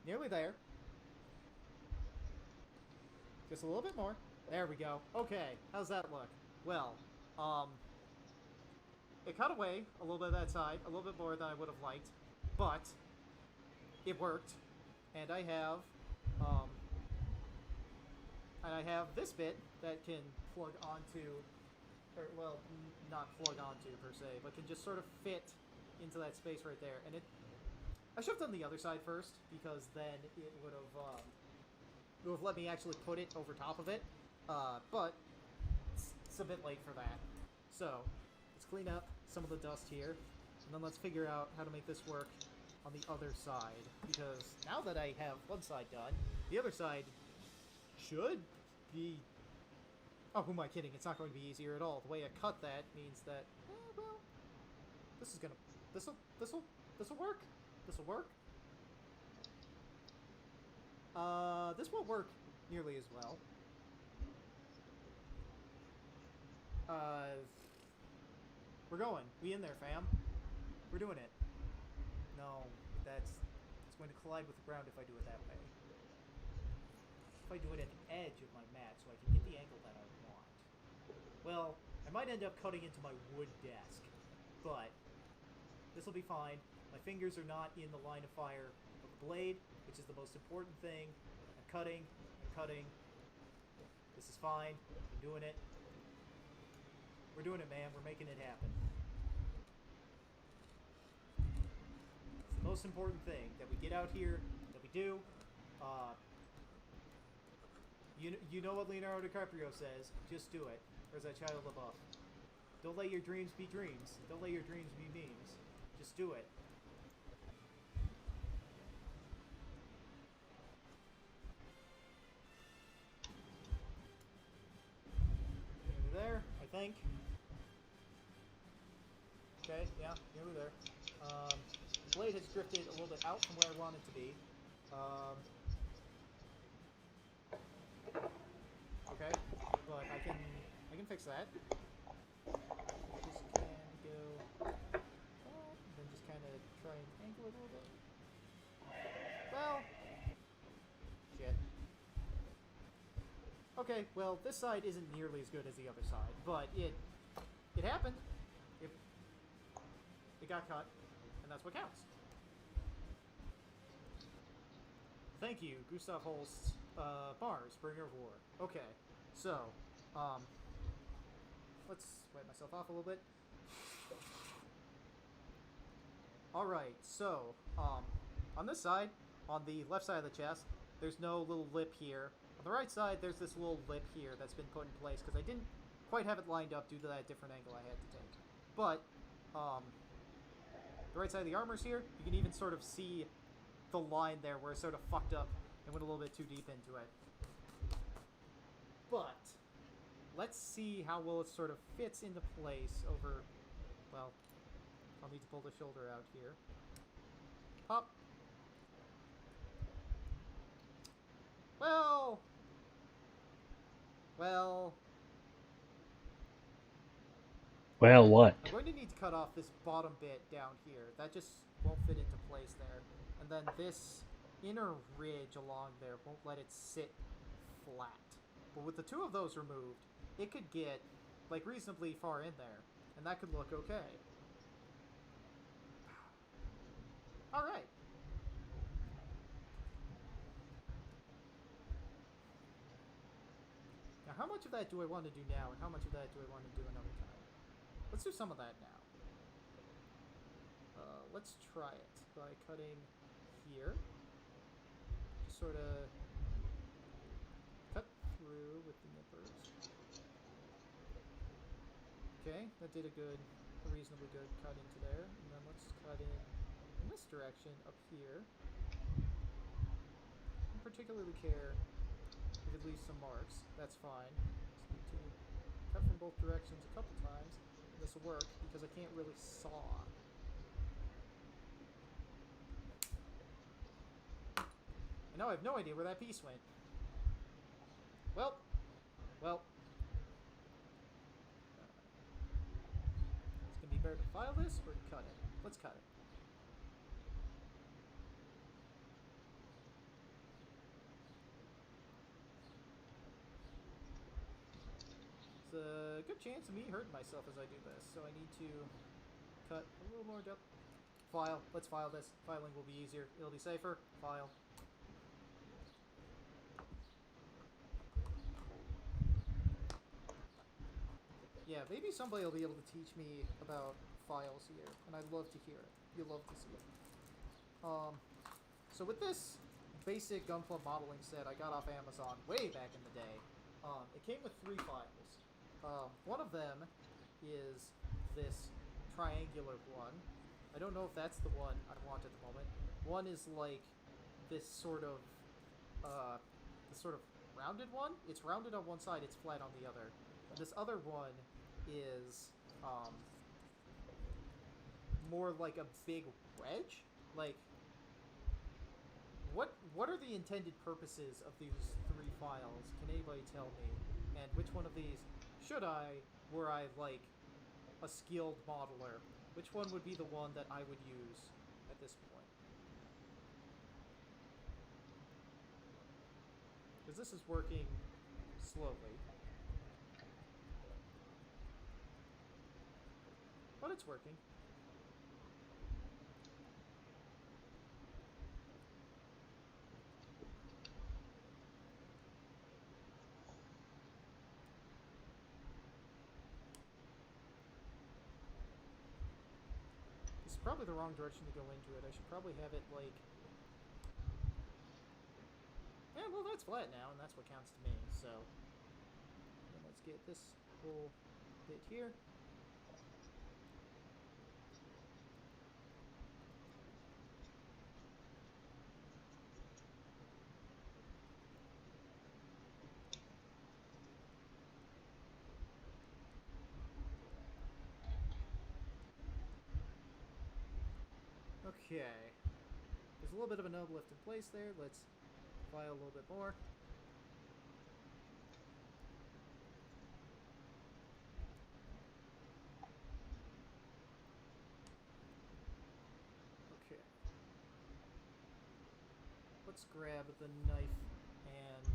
Nearly there. Just a little bit more. There we go. Okay, how's that look? Well, it cut away a little bit of that side, a little bit more than I would have liked, but it worked, and I have this bit that can plug onto, or well, not plug onto per se, but can just sort of fit into that space right there. And I should have done the other side first, because then it would have let me actually put it over top of it. But it's a bit late for that. So let's clean up some of the dust here, and then let's figure out how to make this work on the other side. Because now that I have one side done, the other side should be... Oh, who am I kidding? It's not going to be easier at all. The way I cut that means that, well, this'll work. This'll work. This won't work nearly as well. We're going. We in there, fam. We're doing it. No, it's going to collide with the ground if I do it that way. If I do it at the edge of my mat so I can get the angle that I want. Well, I might end up cutting into my wood desk, but this will be fine. My fingers are not in the line of fire of the blade, which is the most important thing. I'm cutting. This is fine. I'm doing it. We're doing it, man. We're making it happen. It's the most important thing that we get out here, that we do. You know what Leonardo DiCaprio says, just do it. Or is that Shia LaBeouf? Don't let your dreams be dreams. Don't let your dreams be memes. Just do it. There, I think. Okay, yeah, nearly there. Blade has drifted a little bit out from where I want it to be. Okay, but I can fix that. Just can go, then just kind of try and angle it a little bit. Well, shit. Okay, well, this side isn't nearly as good as the other side, but it happened. It got cut, and that's what counts. Thank you, Gustav Holst, Mars, Bringer of War. Okay, so, let's wipe myself off a little bit. Alright, so, on this side, on the left side of the chest, there's no little lip here. On the right side, there's this little lip here that's been put in place, because I didn't quite have it lined up due to that different angle I had to take. But, the right side of the armor's here. You can even sort of see the line there where it sort of fucked up and went a little bit too deep into it. But let's see how well it sort of fits into place over... Well, I'll need to pull the shoulder out here. Pop. Well... Well, what? I'm going to need to cut off this bottom bit down here. That just won't fit into place there. And then this inner ridge along there won't let it sit flat. But with the 2 of those removed, it could get, like, reasonably far in there. And that could look okay. Alright. Now, how much of that do I want to do now, and how much of that do I want to do another time? Let's do some of that now. Let's try it by cutting here. Just sort of cut through with the nippers. Okay, that did a reasonably good cut into there. And then let's cut in this direction up here. I don't particularly care if it leaves some marks. That's fine. Just need to cut from both directions a couple times. And this will work because I can't really saw. And now I have no idea where that piece went. Well. It's going to be better to file this or cut it. Let's cut it. There's a good chance of me hurting myself as I do this, so I need to cut a little more depth. File. Let's file this. Filing will be easier. It'll be safer. File. Yeah, maybe somebody will be able to teach me about files here, and I'd love to hear it. You'll love to see it. So with this basic Gunpla modeling set I got off Amazon way back in the day, it came with 3 files. One of them is this triangular one. I don't know if that's the one I want at the moment. One is like this sort of rounded one. It's rounded on one side, it's flat on the other. And this other one is more like a big wedge. Like, what are the intended purposes of these 3 files? Can anybody tell me? And which one of these should I, were I like a skilled modeler, which one would be the one that I would use at this point? Because this is working slowly. But it's working. This is probably the wrong direction to go into it. I should probably have it like... Yeah, well, that's flat now, and that's what counts to me, so... And let's get this whole bit here. Okay. There's a little bit of a nub left in place there. Let's file a little bit more. Okay. Let's grab the knife and...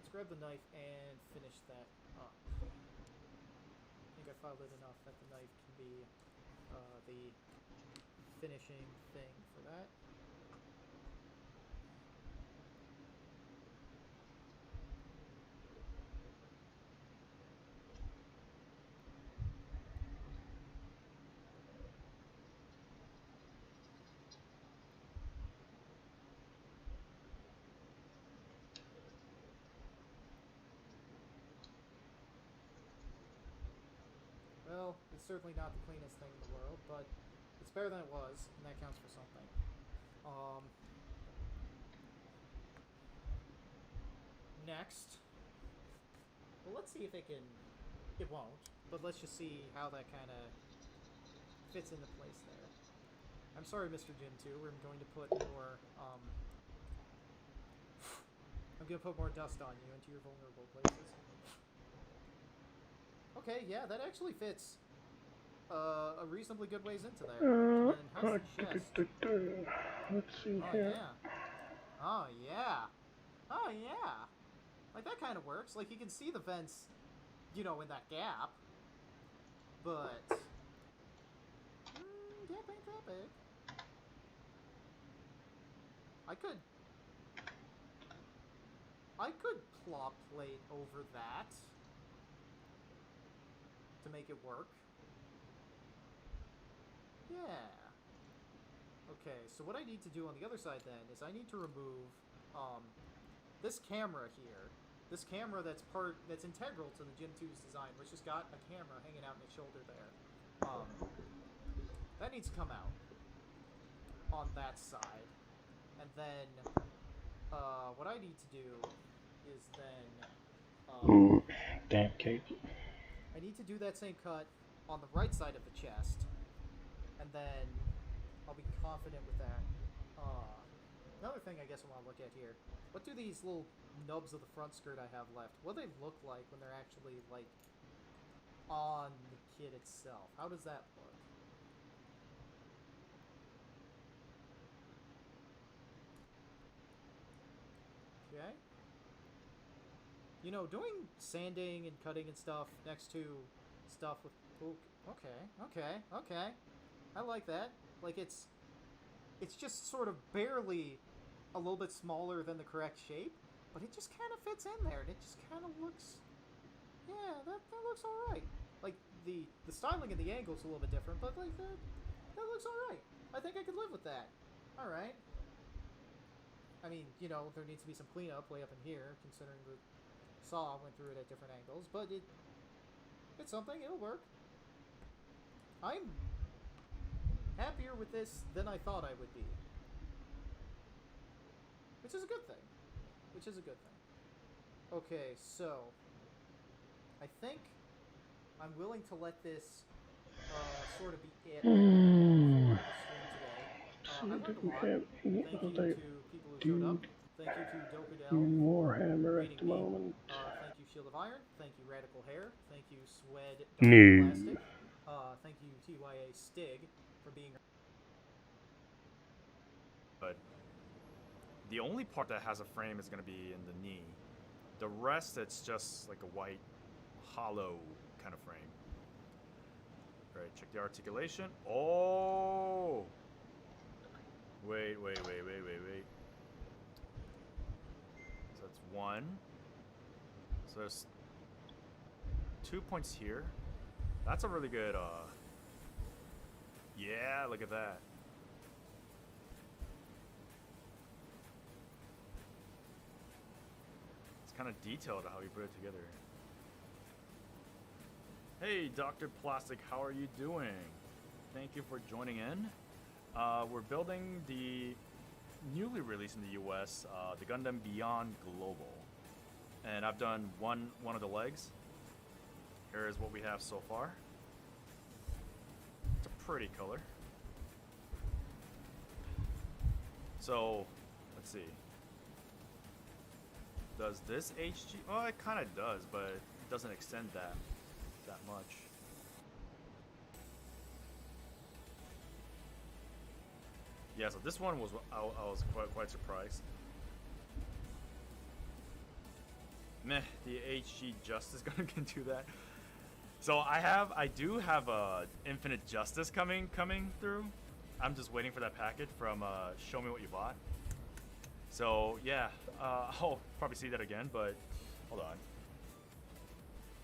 Let's grab the knife and finish that up. I think I filed it enough that the knife can be the finishing thing for that. Well, it's certainly not the cleanest thing in the world, but it's better than it was, and that counts for something. Next. Well, let's see if it can... It won't, but let's just see how that kind of fits into place there. I'm sorry, Mr. Jim 2, we're going to put more, I'm going to put more dust on you into your vulnerable places. Okay, yeah, that actually fits a reasonably good ways into there. And how's the chest? Let's see Oh, here. yeah. Oh, yeah. Oh, yeah. Like, that kind of works. Like, you can see the vents, you know, in that gap. But... gap ain't that big. I could plop plate over that to make it work. Yeah. Okay, so what I need to do on the other side then is I need to remove this camera here. This camera that's integral to the Gym 2's design, which has got a camera hanging out in its shoulder there. That needs to come out on that side. And then what I need to do is then Damn cable. I need to do that same cut on the right side of the chest, and then I'll be confident with that. Another thing I guess I want to look at here. What do these little nubs of the front skirt I have left, what do they look like when they're actually, like, on the kit itself? How does that look? Okay. You know, doing sanding and cutting and stuff next to stuff with... Okay. I like that. Like, it's just sort of barely a little bit smaller than the correct shape, but it just kind of fits in there, and it just kind of looks... Yeah, that looks alright. Like, the styling and the angle's a little bit different, but, like, that looks alright. I think I could live with that. Alright. I mean, you know, there needs to be some cleanup way up in here, considering the saw went through it at different angles, but it's something, it'll work. I'm happier with this than I thought I would be. Which is a good thing. Okay, so I think I'm willing to let this sort of be it for the stream today. I learned a lot. Thank you to people who showed up. Thank you to Dokudel Warhammer for at the moment. thank you, Shield of Iron. Thank you, Radical Hair. Thank you, Swed No. Plastic. Thank you, TYA Stig, for being... But the only part that has a frame is going to be in the knee. The rest, it's just like a white, hollow kind of frame. Right, check the articulation. Oh! Wait. So that's one. So there's 2 points here. That's a really good, yeah, look at that. It's kind of detailed how you put it together. Hey, Dr. Plastic, how are you doing? Thank you for joining in. We're building the newly released in the US, the Gundam Beyond Global. And I've done one of the legs. Here is what we have so far. It's a pretty color. So, let's see. Does this HG? Well, it kind of does, but it doesn't extend that much. Yeah, so this one was I was quite surprised. Meh, the HG Justice gun can do that. So I do have Infinite Justice coming through. I'm just waiting for that packet from Show Me What You Bought. So yeah, I'll probably see that again, but hold on.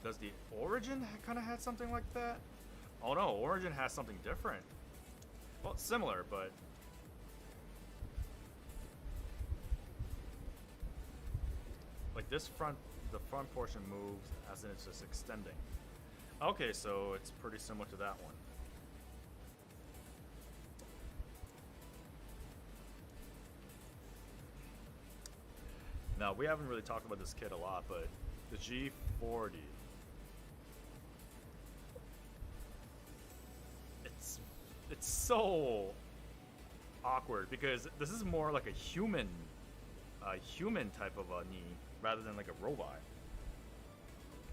Does the Origin kind of had something like that? Oh no, Origin has something different. Well, it's similar, but like this the front portion moves as in it's just extending. Okay, so it's pretty similar to that one. Now, we haven't really talked about this kit a lot, but the G40. It's so awkward because this is more like a human type of a knee rather than like a robot.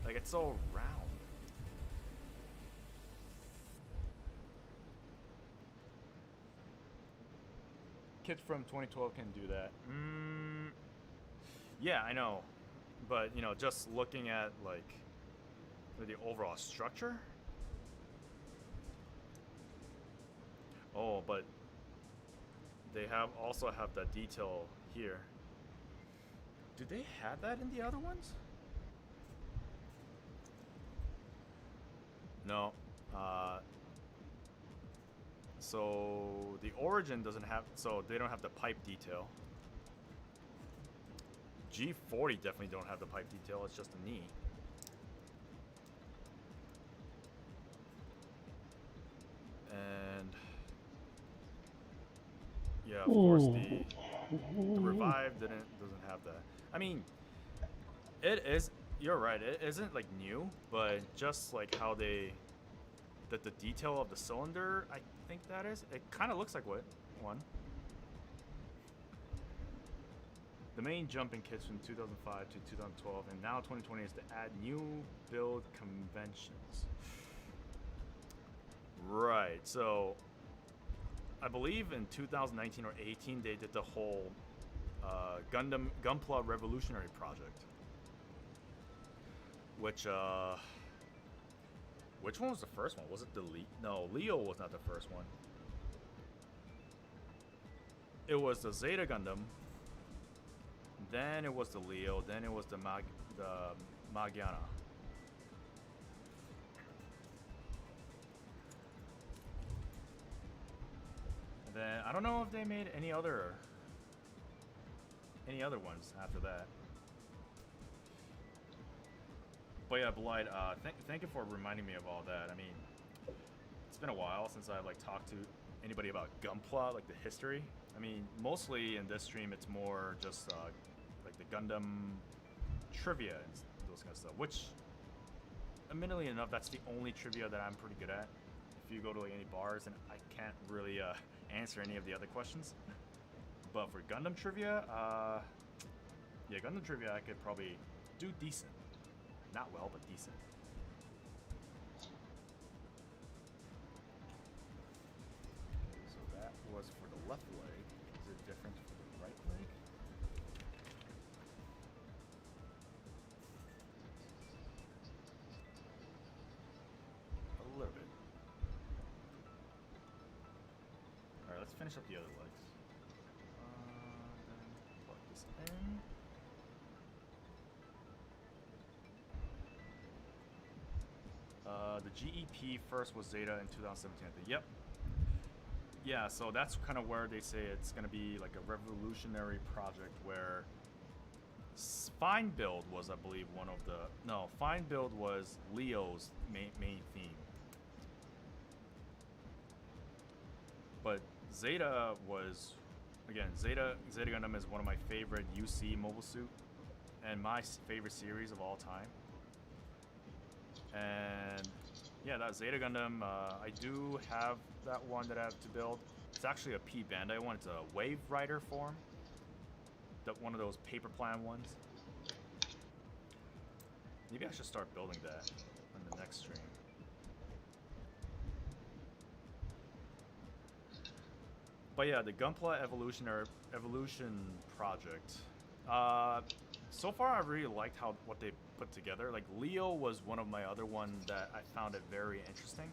Like, it's so round. Kits from 2012 can do that. Yeah, I know, but you know, just looking at like the overall structure. Oh, but they also have that detail here. Do they have that in the other ones? No. So the Origin doesn't have, so they don't have the pipe detail. G40 definitely don't have the pipe detail, it's just a knee. And yeah, of course the Revive doesn't have that. I mean, it is, you're right, it isn't like new, but just like how the detail of the cylinder, I think that is, it kind of looks like one. The main jumping kits from 2005 to 2012 and now 2020 is to add new build conventions. Right, so I believe in 2019 or 18 they did the whole Gunpla Revolutionary Project, which one was the first one? Was it the No, Leo was not the first one. It was the Zeta Gundam. Then it was the Leo. Then it was the Magyana. And then I don't know if they made any other ones after that. But yeah, Blight, thank you for reminding me of all that. I mean, it's been a while since I've like talked to anybody about Gunpla, like the history. I mean, mostly in this stream, it's more just like the Gundam trivia and those kind of stuff. Which, admittedly enough, that's the only trivia that I'm pretty good at. If you go to like any bars, and I can't really answer any of the other questions. But for Gundam trivia, yeah, Gundam trivia I could probably do decent. Not well, but decent. So that was for the left leg. Is it different for the right leg? A little bit. Alright, let's finish up the other legs. Then plug this in. The GEP first was Zeta in 2017, I think. Yep. Yeah, so that's kind of where they say it's going to be like a revolutionary project where Fine Build was, I believe, one of the... No, Fine Build was Leo's main theme. But Zeta was... Again, Zeta Gundam is one of my favorite UC mobile suit and my favorite series of all time. And yeah, that Zeta Gundam, I do have that one that I have to build. It's actually a P Bandai one. It's a Wave Rider form. One of those paper plan ones. Maybe I should start building that on the next stream. But yeah, the Gunpla Evolution project. So far, I really liked what they put together. Like Leo was one of my other ones that I found it very interesting.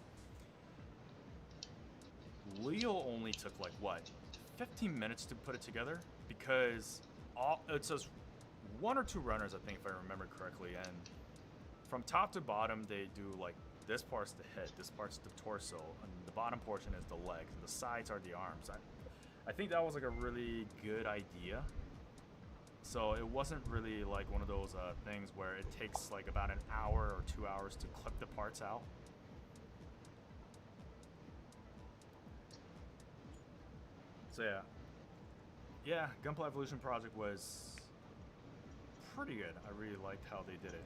Leo only took like what, 15 minutes to put it together because it says 1 or 2 runners, I think, if I remember correctly, and from top to bottom they do like this part's the head, this part's the torso, and the bottom portion is the legs, and the sides are the arms. I think that was like a really good idea. So it wasn't really like one of those things where it takes like about an hour or 2 hours to clip the parts out. So yeah, Gunpla Evolution Project was pretty good. I really liked how they did it.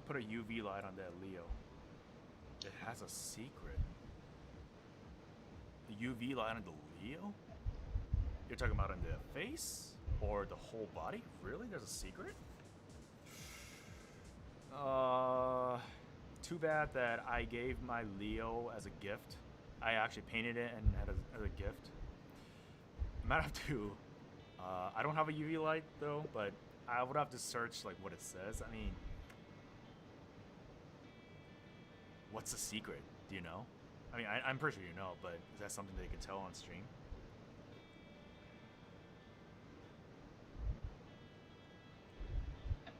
Put a UV light on that Leo. It has a secret. The UV light on the Leo? You're talking about on the face? Or the whole body? Really? There's a secret? Too bad that I gave my Leo as a gift. I actually painted it and had it as a gift. might have to. I don't have a UV light though, but I would have to search like what it says. I mean, what's the secret? Do you know? I mean, I'm pretty sure you know, but is that something they can tell on stream?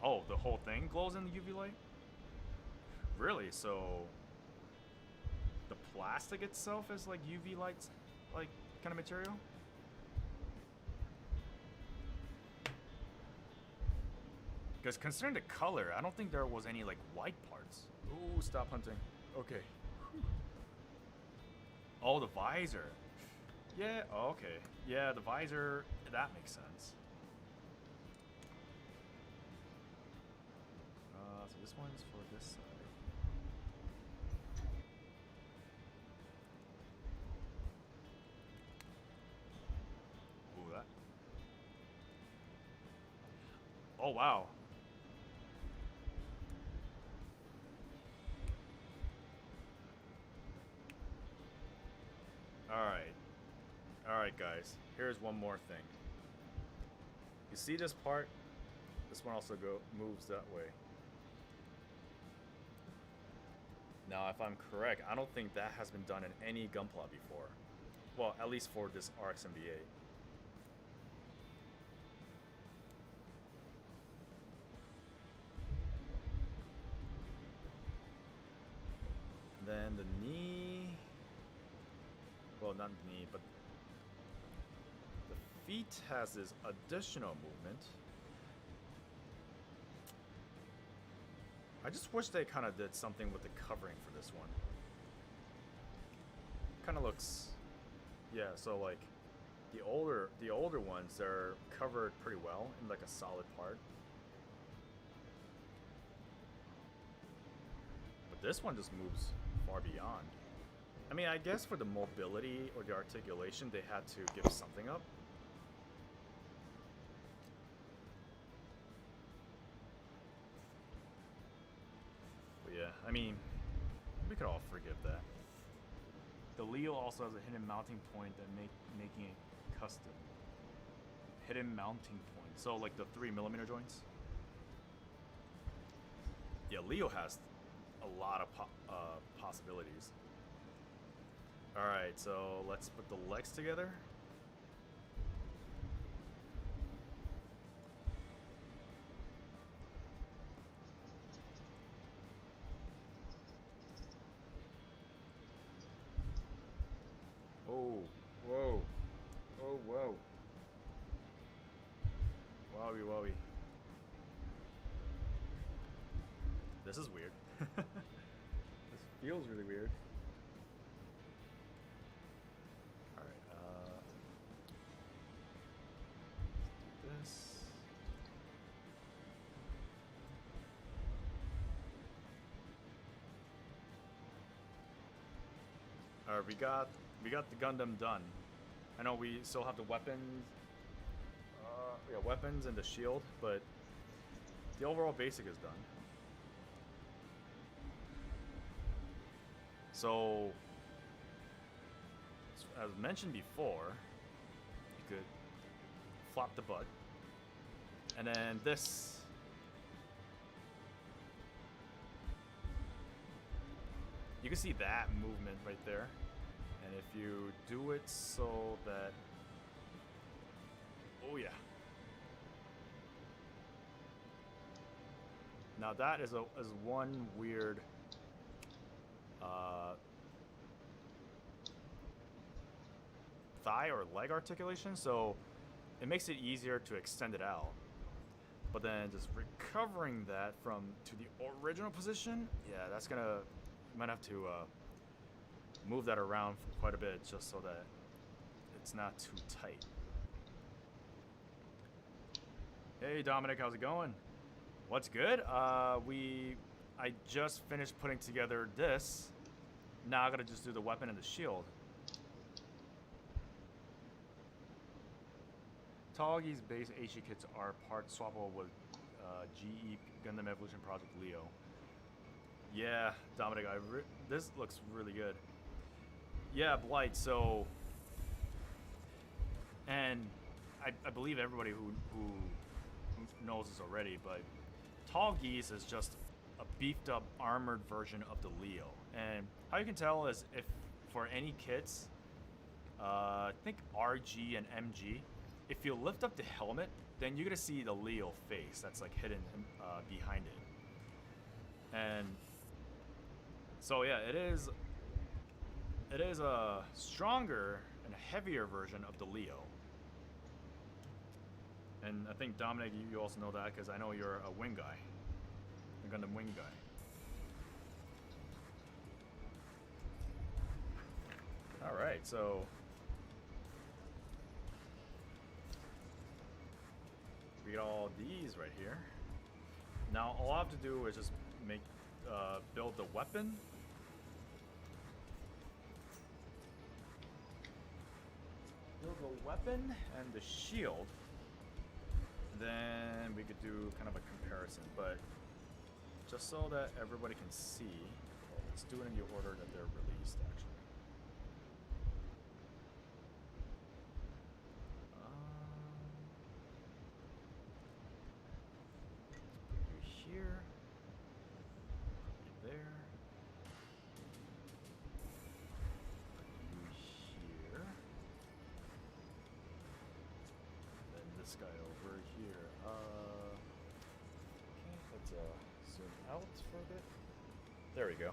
Oh, the whole thing glows in the UV light? Really? So the plastic itself is like UV lights, like kind of material? Because considering the color, I don't think there was any like white parts. Ooh, stop hunting. Okay. Oh, the visor. Yeah, oh, okay. Yeah, the visor, that makes sense. So this one's for this side. Ooh, that. Oh, wow. Alright guys, here's one more thing. You see this part? This one also moves that way. Now if I'm correct, I don't think that has been done in any Gunpla before. Well, at least for this RX MBA. Then the knee, well, not the knee, but the feet has this additional movement. I just wish they kind of did something with the covering for this one. Kind of looks, yeah. So like the older ones, they're covered pretty well in like a solid part. But this one just moves far beyond. I mean, I guess for the mobility or the articulation, they had to give something up. But yeah, I mean, we could all forgive that. The Leo also has a hidden mounting point that making it custom. Hidden mounting point. So like the 3mm joints. Yeah, Leo has a lot of possibilities. Alright, so let's put the legs together. Oh, whoa. Oh, whoa. Wowie, wowie. This is weird. This feels really weird. Alright, let's do this. Alright, we got the Gundam done. I know we still have the weapons. Yeah, weapons and the shield, but the overall basic is done. So, as mentioned before, you could flop the butt, and then this. You can see that movement right there, and if you do it so that, oh yeah. Now that is one weird thigh or leg articulation, so it makes it easier to extend it out. But then just recovering that to the original position, yeah, that's gonna, you might have to move that around quite a bit just so that it's not too tight. Hey Dominic, how's it going? What's good? I just finished putting together this. Now I gotta just do the weapon and the shield. Togi's base HE kits are part swappable with GE Gundam Evolution Project Leo. Yeah, Dominic, this looks really good. Yeah, Blight, so And I believe everybody who knows this already, but Tall Geese is just a beefed up armored version of the Leo. And how you can tell is if for any kits, I think RG and MG, if you lift up the helmet, then you're gonna see the Leo face that's like hidden behind it. And so yeah, it is a stronger and a heavier version of the Leo. And I think Dominic, you also know that because I know you're a wing guy, a Gundam wing guy. All right, so we got all these right here. Now all I have to do is just make build the weapon. Build the weapon and the shield. Then we could do kind of a comparison, but just so that everybody can see, well, let's do it in the order that they're released actually. Put you here, put you there, put you here. This guy over here. Okay, let's zoom out for a bit. There we go.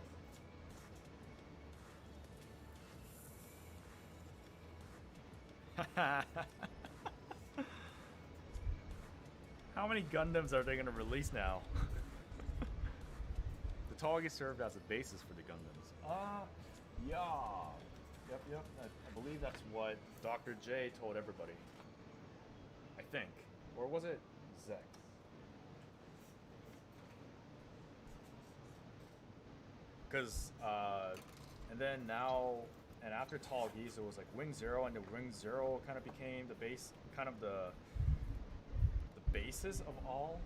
How many Gundams are they going to release now? The Tall-Geese served as a basis for the Gundams. Yeah. Yep. I believe that's what Dr. J told everybody. I think. Or was it Zex? Because, and then now, and after Tall Geese, it was like Wing Zero, and the Wing Zero kind of became the base, kind of the basis of all.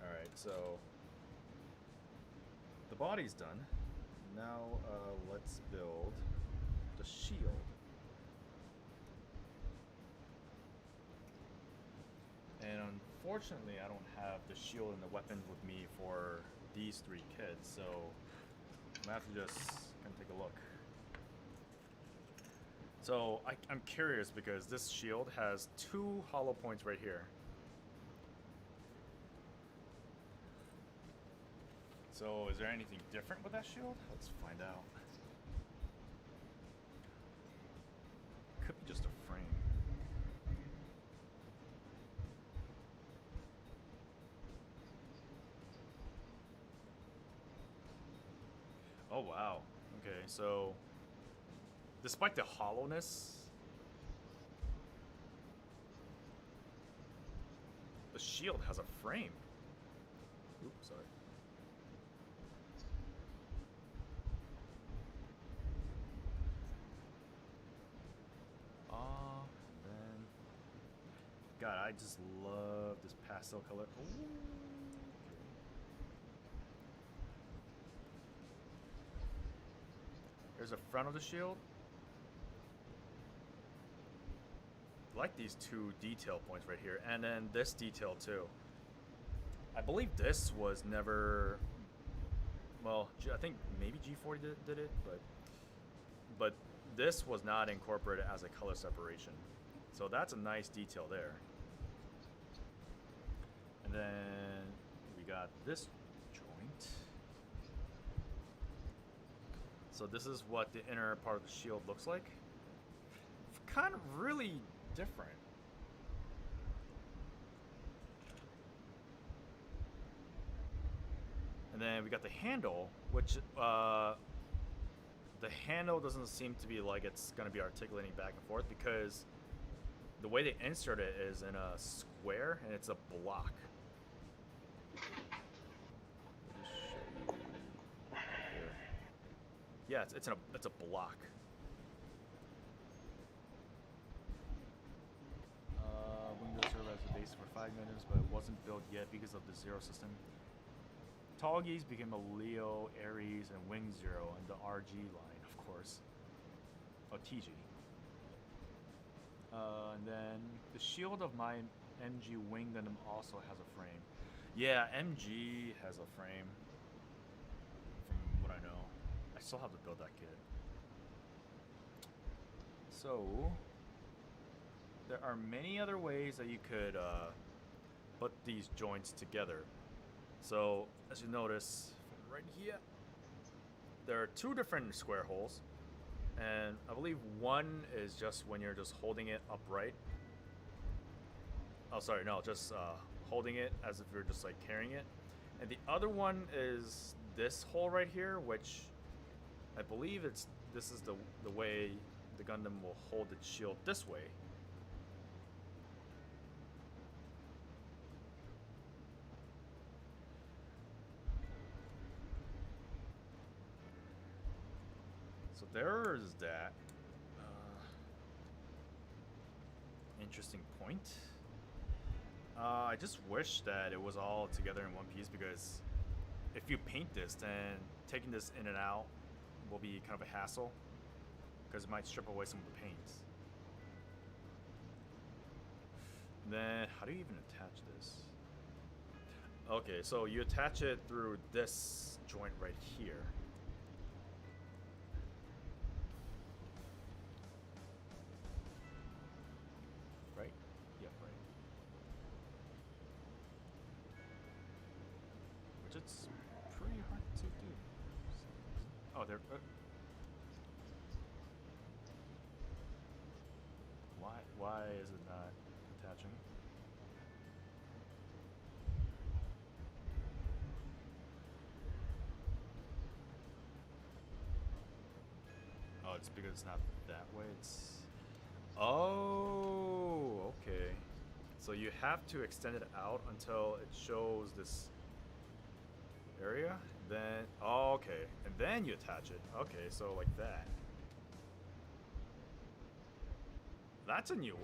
Alright, so the body's done. Now let's build the shield. And unfortunately, I don't have the shield and the weapons with me for these three kids, so I'm gonna have to just kind of take a look. So I'm curious because this shield has 2 hollow points right here. So is there anything different with that shield? Let's find out. Could be just a frame. Oh wow. Okay, so despite the hollowness, the shield has a frame. Oops, sorry. Then God, I just love this pastel color. Ooh. There's the front of the shield. I like these 2 detail points right here, and then this detail too. I believe this was never, well, I think maybe G40 did it, but this was not incorporated as a color separation. So that's a nice detail there. And then we got this joint. So this is what the inner part of the shield looks like. Kind of really different. And then we got the handle, which the handle doesn't seem to be like it's going to be articulating back and forth because the way they insert it is in a square and it's a block. Yeah, it's a block. Windows serve as a base for 5 minutes, but it wasn't wasn't built yet because of the Zero system. Tallgeese became a Leo, Ares, and Wing Zero in the RG line, of course. Oh, TG. And then the shield of my MG Wing Gundam also has a frame. Yeah, MG has a frame. From what I know, I still have to build that kit. So there are many other ways that you could put these joints together. So as you notice from right here, there are two different square holes, and I believe one is just when you're just holding it upright. Oh, sorry, no, just holding it as if you're just like carrying it. And the other one is this hole right here, which I believe this is the way the Gundam will hold its shield this way. So there's that. Interesting point. I just wish that it was all together in one piece, because if you paint this, then taking this in and out will be kind of a hassle, because it might strip away some of the paints. Then how do you even attach this? Okay, so you attach it through this joint right here. Right? Yep, right. Which it's pretty hard to do. Oh, there. Why is it not attaching? Oh, it's because it's not that way. It's. Oh, okay. So you have to extend it out until it shows this area. Then, oh, okay, and then you attach it. Okay, so like that. That's new.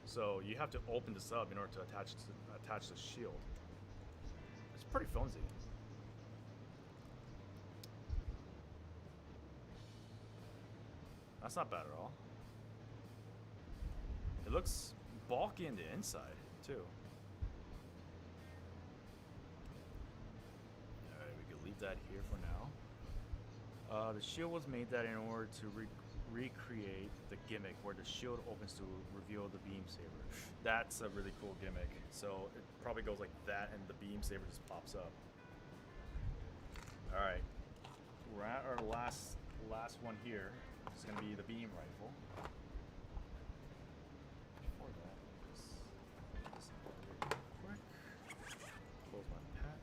So you have to open this up in order to attach the shield. It's pretty flimsy. That's not bad at all. It looks bulky in the inside too. Alright, we can leave that here for now. The shield was made that in order to recreate the gimmick where the shield opens to reveal the beam saber. That's a really cool gimmick. So it probably goes like that, and the beam saber just pops up. All right, we're at our last one here. It's gonna be the beam rifle. Before that, just real quick. Close my pack.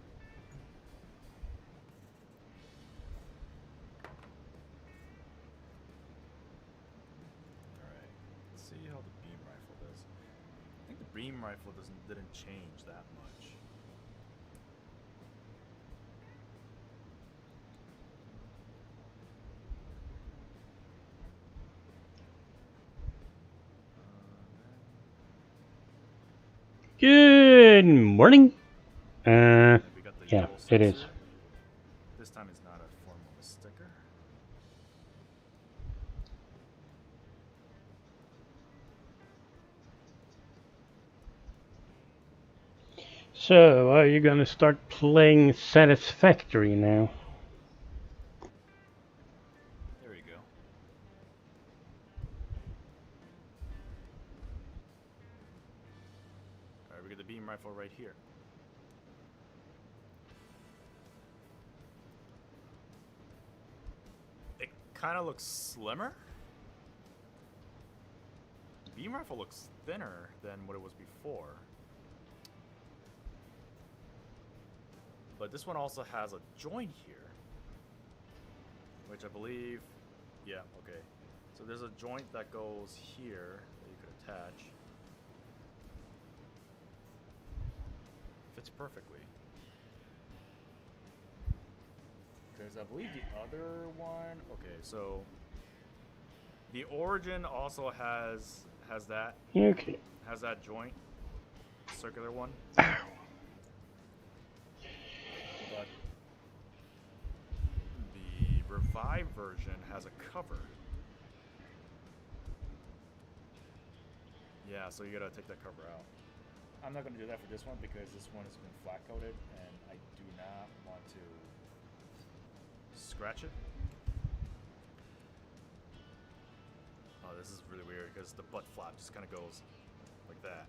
See how the beam rifle does. I think the beam rifle didn't change that much. Good morning. We got the Yeah, yellow it is. sensor. This time it's not a form of a sticker. So, are you gonna start playing Satisfactory now? There you go. Alright, we got the beam rifle right here. It kind of looks slimmer. The beam rifle looks thinner than what it was before. But this one also has a joint here, which I believe, yeah, okay. So there's a joint that goes here that you could attach. Fits perfectly. Because I believe the other one, okay, so the Origin also has that Okay. joint. circular one. Ow. But the revived version has a cover. Yeah, so you gotta take that cover out. I'm not gonna do that for this one because this one has been flat coated and I do not want to scratch it. Oh, this is really weird because the butt flap just kind of goes like that.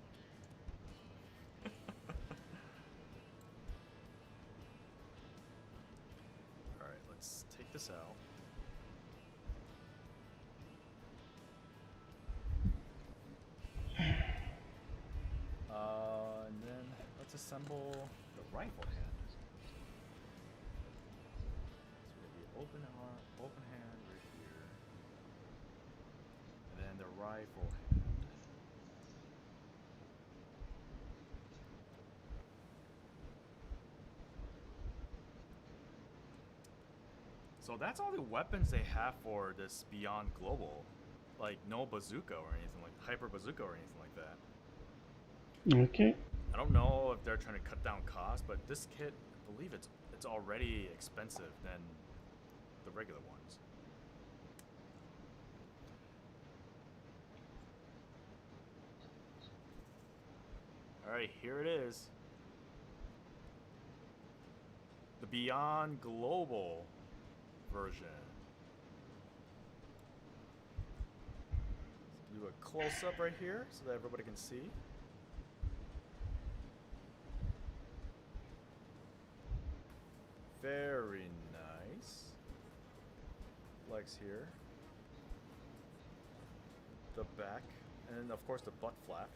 Alright, let's take this out. And then let's assemble the rifle hand. So we have the open hand right here. And then the rifle hand. So that's all the weapons they have for this Beyond Global. Like no bazooka or anything like hyper bazooka or anything like that. Okay. I don't know if they're trying to cut down costs, but this kit, I believe it's already expensive than the regular ones. Alright, here it is. The Beyond Global version. Let's do a close-up right here so that everybody can see. Very nice. Legs here. The back. And then, of course, the butt flap.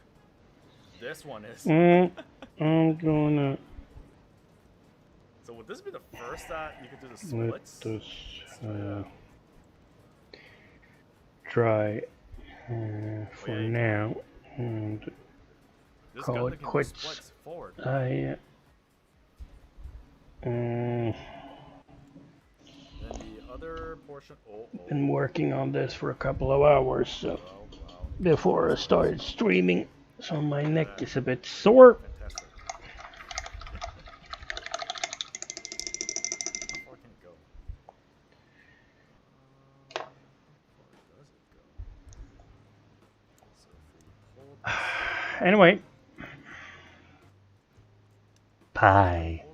This one is. I'm gonna So, would this be the first that you could do the let splits? this Try it dry for yeah, you now and this call gun it can do quits. splits forward. I Then the other portion. been working on this for a couple of hours, so Wow. before I started streaming, so my neck is a bit sore. Fantastic. How far can it go? How far does it go? So if we pull this. Anyway, bye.